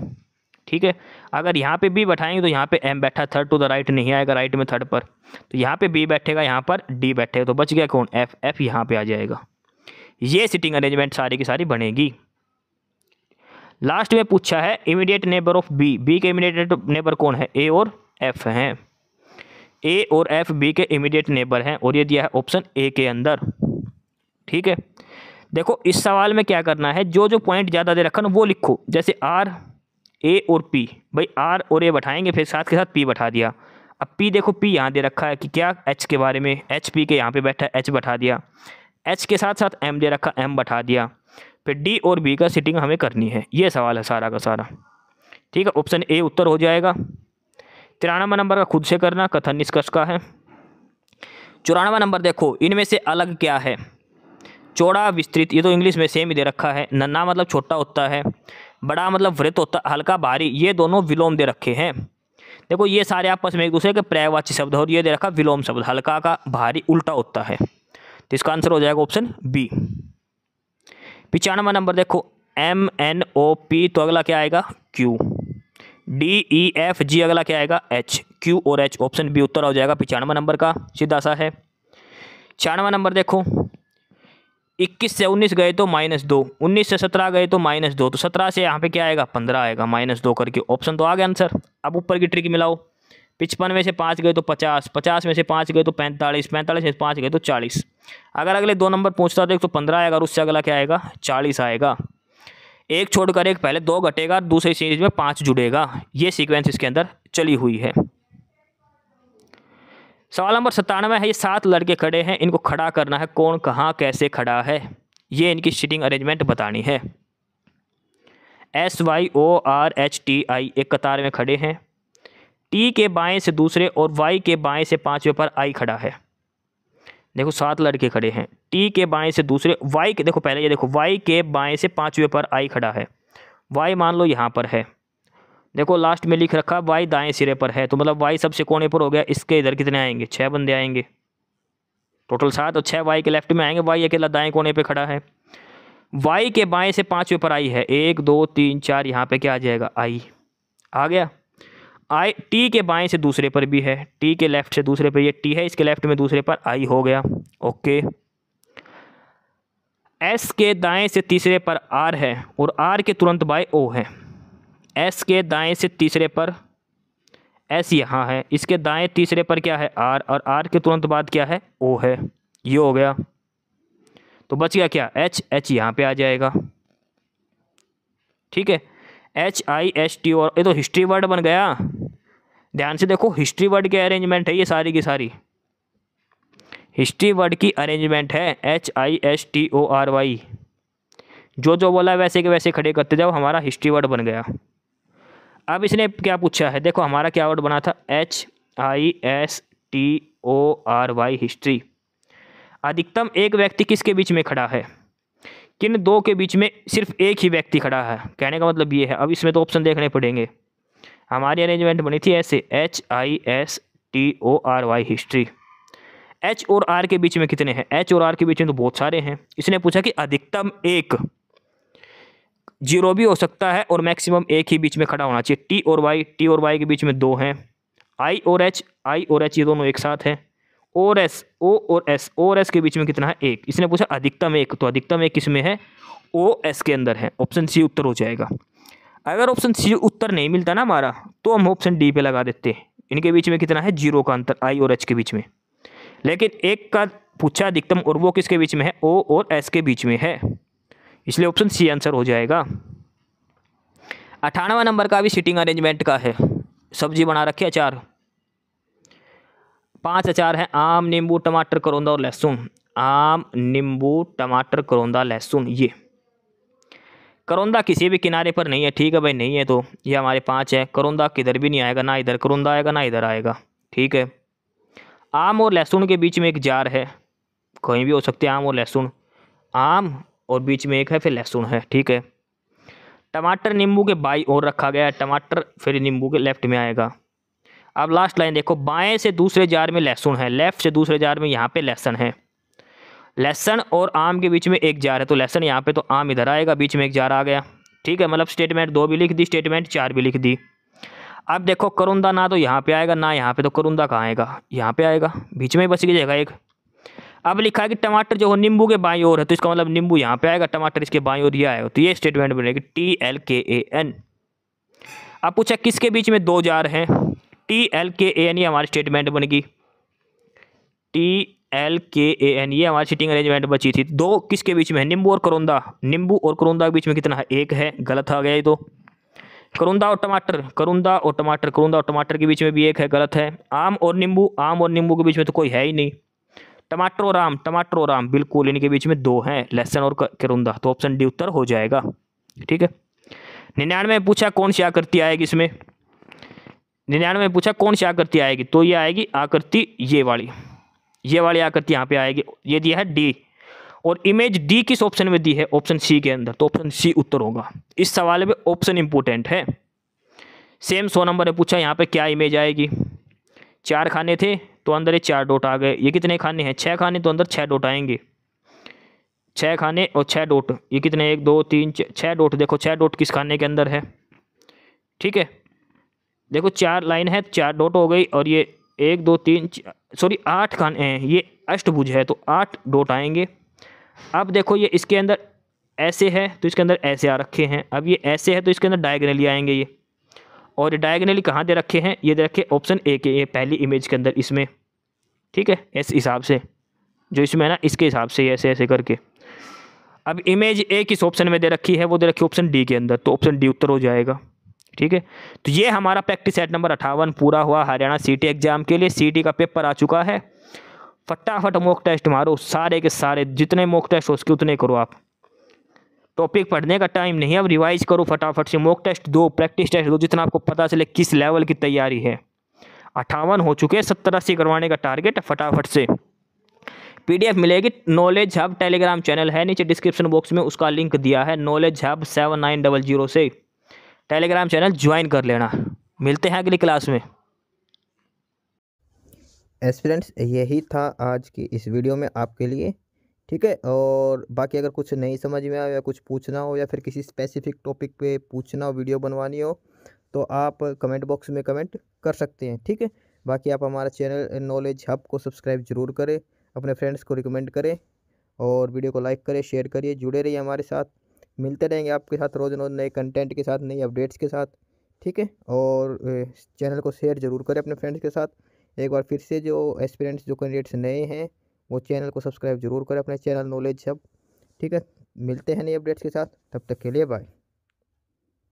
ठीक है, अगर यहाँ पे बी बैठाएंगे तो यहाँ पे एम बैठा, थर्ड टू द राइट नहीं आएगा राइट में थर्ड पर, तो यहाँ पे बी बैठेगा, यहाँ पर डी बैठेगा, तो बच गया कौन, एफ, एफ यहाँ पे आ जाएगा। ये सिटिंग अरेंजमेंट सारी की सारी बनेगी। लास्ट में पूछा है immediate neighbour of B, B के इमीडिएट नेबर कौन है, ए और एफ हैं, ए और एफ बी के इमीडिएट नेबर हैं, और ये दिया है ऑप्शन ए के अंदर। ठीक है, देखो इस सवाल में क्या करना है, जो जो पॉइंट ज़्यादा दे रखा ना वो लिखो, जैसे आर, ए और पी, भाई आर और ए बैठाएंगे, फिर साथ के साथ पी बैठा दिया। अब पी देखो, पी यहाँ दे रखा है कि क्या, एच के बारे में, एच पी के यहाँ पे बैठा है, एच बैठा दिया, एच के साथ साथ एम दे रखा, एम बैठा दिया, फिर डी और बी का सिटिंग हमें करनी है, ये सवाल है सारा का सारा। ठीक है, ऑप्शन ए उत्तर हो जाएगा। 93 नंबर का खुद से करना, कथन निष्कर्ष का है। 94 नंबर देखो, इनमें से अलग क्या है, चौड़ा विस्तृत, ये तो इंग्लिश में सेम ही दे रखा है, नन्हा मतलब छोटा होता है, बड़ा मतलब वृत्त होता है, हल्का भारी, ये दोनों विलोम दे रखे हैं। देखो ये सारे आपस में एक दूसरे के पर्यायवाची शब्द, और ये दे रखा विलोम शब्द, हल्का का भारी उल्टा होता है, तो इसका आंसर हो जाएगा ऑप्शन बी। 95 नंबर देखो, एम एन ओ पी, तो अगला क्या आएगा, Q, D E F G, अगला क्या आएगा, एच, क्यू और एच, ऑप्शन बी उत्तर हो जाएगा 95 नंबर का, सीधा सा है। 96 नंबर देखो, 21 से 19 गए तो -2, 19 से 17 गए तो -2, तो 17 से यहाँ पे क्या आएगा, 15 आएगा, -2 करके, ऑप्शन तो आ गया आंसर। अब ऊपर की ट्रिक मिलाओ, 55 में से 5 गए तो 50, 50 में से 5 गए तो 45, 45 में से 5 गए तो 40। अगर अगले 2 नंबर पूछता तो एक तो 15 आएगा, और उससे अगला क्या आएगा, 40 आएगा। एक छोड़कर एक, पहले 2 घटेगा, दूसरी सीरीज में 5 जुड़ेगा, ये सीक्वेंस इसके अंदर चली हुई है। सवाल नंबर 97 है, ये 7 लड़के खड़े हैं, इनको खड़ा करना है, कौन कहाँ कैसे खड़ा है, ये इनकी सीटिंग अरेंजमेंट बतानी है। SYORHTI एक कतार में खड़े हैं, टी के बाएं से दूसरे और वाई के बाएं से 5वें पर आई खड़ा है। देखो 7 लड़के खड़े हैं, टी के बाएं से दूसरे, वाई के देखो पहले ये देखो, वाई के बाएं से 5वें पर आई खड़ा है, वाई मान लो यहाँ पर है, देखो लास्ट में लिख रखा वाई दाएं सिरे पर है, तो मतलब वाई सबसे कोने पर हो गया, इसके इधर कितने आएंगे, 6 बंदे आएंगे, टोटल 7, और 6 वाई के लेफ्ट में आएंगे, वाई अकेला दाएं कोने पे खड़ा है। वाई के बाएं से 5वें पर आई है, 1 2 3 4, यहाँ पे क्या आ जाएगा, आई आ गया। आई टी के बाएं से दूसरे पर भी है, टी के लेफ्ट से दूसरे पर, ये टी है, इसके लेफ्ट में दूसरे पर आई हो गया, ओके। एस के दाएं से तीसरे पर आर है, और आर के तुरंत बाएं ओ है, एस के दाएं से तीसरे पर एस यहाँ है, इसके दाएं तीसरे पर क्या है, आर, और आर के तुरंत बाद क्या है, ओ है, ये हो गया। तो बच गया क्या, एच, एच यहाँ पे आ जाएगा। ठीक है, HIST, और ये तो हिस्ट्री वर्ड बन गया, ध्यान से देखो, हिस्ट्री वर्ड की अरेंजमेंट है ये सारी की सारी, हिस्ट्री वर्ड की अरेंजमेंट है, HISTORY, जो बोला है वैसे के वैसे खड़े करते जाओ, हमारा हिस्ट्री वर्ड बन गया। अब इसने क्या पूछा है, देखो हमारा क्या वर्ड बना था, HISTORY, हिस्ट्री। अधिकतम एक व्यक्ति किसके बीच में खड़ा है, किन 2 के बीच में सिर्फ एक ही व्यक्ति खड़ा है, कहने का मतलब ये है। अब इसमें तो ऑप्शन देखने पड़ेंगे, हमारी अरेंजमेंट बनी थी ऐसे, HISTORY, हिस्ट्री। H और R के बीच में कितने हैं, H और R के बीच में तो बहुत सारे हैं, इसने पूछा कि अधिकतम एक, 0 भी हो सकता है और मैक्सिमम एक ही बीच में खड़ा होना चाहिए। T और Y के बीच में 2 हैं, I और H ये दोनों एक साथ हैं, और S, O और S के बीच में कितना है, 1। इसने पूछा अधिकतम एक, तो अधिकतम एक किस में है, OS के अंदर है, ऑप्शन सी उत्तर हो जाएगा। अगर ऑप्शन सी उत्तर नहीं मिलता ना हमारा, तो हम ऑप्शन D पे लगा देते हैं, इनके बीच में कितना है, 0 का अंतर, I और H के बीच में। लेकिन एक का पूछा अधिकतम और वो किसके बीच में है, ओ और एस के बीच में है, इसलिए ऑप्शन सी आंसर हो जाएगा। 98वां नंबर का भी सीटिंग अरेंजमेंट का है। सब्जी बना रखी है, अचार, 5 अचार है, आम नींबू टमाटर करौंदा और लहसुन। आम नींबू टमाटर करौंदा लहसुन, ये करौंदा किसी भी किनारे पर नहीं है, ठीक है भाई, नहीं है तो ये हमारे 5 है। करौंदा किधर भी नहीं आएगा, ना इधर करौंदा आएगा ना इधर आएगा, ठीक है। आम और लहसुन के बीच में एक जार है, कहीं भी हो सकते हैं आम और लहसुन, आम और बीच में एक है फिर लहसुन है, ठीक है। टमाटर नींबू के बाई और रखा गया है, टमाटर फिर नींबू के लेफ्ट में आएगा। अब लास्ट लाइन देखो, बाएं से दूसरे जार में लहसुन है, लेफ्ट से दूसरे जार में यहाँ पे लहसुन है। लहसुन और आम के बीच में एक जार है, तो लहसुन यहाँ पे तो आम इधर आएगा, बीच में एक जार आ गया, ठीक है। मतलब स्टेटमेंट 2 भी लिख दी, स्टेटमेंट 4 भी लिख दी। अब देखो करौंदा ना तो यहाँ पे आएगा ना यहाँ पे, तो करौंदा कहाँ आएगा, यहाँ पे आएगा, बीच में ही बच गई जगह एक। अब लिखा है कि टमाटर जो हो नींबू के बाईं ओर है, तो इसका मतलब नींबू यहाँ पे आएगा, टमाटर इसके बाईं ओर ये आएगा, तो ये स्टेटमेंट बनेगी TLKAN। अब पूछा किसके बीच में 2 जार हैं, TLKAN, ये हमारी स्टेटमेंट बनेगी TLKAN, ये हमारी सीटिंग अरेंजमेंट बची थी। 2 किसके बीच में है, नींबू और करौंदा, नींबू और करौंदा के बीच में कितना है, 1 है, गलत आ गया ये तो। करौंदा और टमाटर, करौंदा और टमाटर, करौंदा और टमाटर के बीच में भी 1 है, गलत है। आम और नींबू, आम और नींबू के बीच में तो कोई है ही नहीं। टमाटर और आम, टमाटर और आम, बिल्कुल इनके बीच में 2 हैं, लहसुन और करौंदा, तो ऑप्शन डी उत्तर हो जाएगा, ठीक है। 99 में पूछा कौन सी आकृति आएगी इसमें, 99 में पूछा कौन सी आकृति आएगी, तो ये आएगी आकृति ये वाली आकृति यहाँ पे आएगी। ये दिया है डी, और इमेज डी किस ऑप्शन में दी है, ऑप्शन सी के अंदर, तो ऑप्शन सी उत्तर होगा। इस सवाल में ऑप्शन इंपॉर्टेंट है। सेम 100 नंबर में पूछा यहाँ पे क्या इमेज आएगी, 4 खाने थे तो अंदर ये 4 डॉट आ गए, ये कितने खाने हैं, 6 खाने, तो अंदर 6 डॉट आएंगे, 6 खाने और 6 डॉट, ये कितने 1 2 3 6 डॉट, देखो 6 डॉट किस खाने के अंदर है, ठीक है। देखो 4 लाइन है, 4 डॉट हो गई, और ये 1 2 3 सॉरी 8 खाने हैं, ये अष्टभुज है तो 8 डॉट आएंगे। अब देखो ये इसके अंदर ऐसे है तो इसके अंदर ऐसे आ रखे हैं, अब ये ऐसे है तो इसके अंदर डायगनली आएंगे ये, और ये डायगनली कहाँ दे रखे हैं, ये दे रखे ऑप्शन ए के, ये पहली इमेज के अंदर इसमें, ठीक है, इस हिसाब से जो इसमें है ना, इसके हिसाब से ऐसे ऐसे करके। अब इमेज ए किस ऑप्शन में दे रखी है, वो दे रखी है ऑप्शन डी के अंदर, तो ऑप्शन डी उत्तर हो जाएगा, ठीक है। तो ये हमारा प्रैक्टिस सेट नंबर 58 पूरा हुआ हरियाणा सीटी एग्जाम के लिए। सीटी का पेपर आ चुका है, फटाफट मॉक टेस्ट मारो, सारे के सारे जितने मॉक टेस्ट हो उसके उतने करो आप। टॉपिक पढ़ने का टाइम नहीं है, अब रिवाइज करो फटाफट से, मॉक टेस्ट दो, प्रैक्टिस टेस्ट दो, जितना आपको पता चले किस लेवल की तैयारी है। 58 हो चुके हैं, 70-80 करवाने का टारगेट है, फटाफट से। PDF मिलेगी, नॉलेज हब टेलीग्राम चैनल है नीचे डिस्क्रिप्शन बॉक्स में, उसका लिंक दिया है, नॉलेज हब 7900 से टेलीग्राम चैनल ज्वाइन कर लेना। मिलते हैं अगली क्लास में। एस्पिरेंट्स यही था आज की इस वीडियो में आपके लिए, ठीक है। और बाकी अगर कुछ नहीं समझ में आया या कुछ पूछना हो या फिर किसी स्पेसिफिक टॉपिक पे पूछना हो, वीडियो बनवानी हो, तो आप कमेंट बॉक्स में कमेंट कर सकते हैं, ठीक है। बाकी आप हमारा चैनल नॉलेज हब को सब्सक्राइब जरूर करें, अपने फ्रेंड्स को रिकमेंड करें, और वीडियो को लाइक करें, शेयर करिए, जुड़े रहिए हमारे साथ। मिलते रहेंगे आपके साथ रोज़ रोज़ नए कंटेंट के साथ, नई अपडेट्स के साथ, ठीक है। और चैनल को शेयर जरूर करें अपने फ्रेंड्स के साथ। एक बार फिर से जो एस्पिरेंट्स जो कैंडिडेट्स नए हैं वो चैनल को सब्सक्राइब जरूर करें, अपने चैनल नॉलेज हब, ठीक है। मिलते हैं नई अपडेट्स के साथ, तब तक के लिए बाय।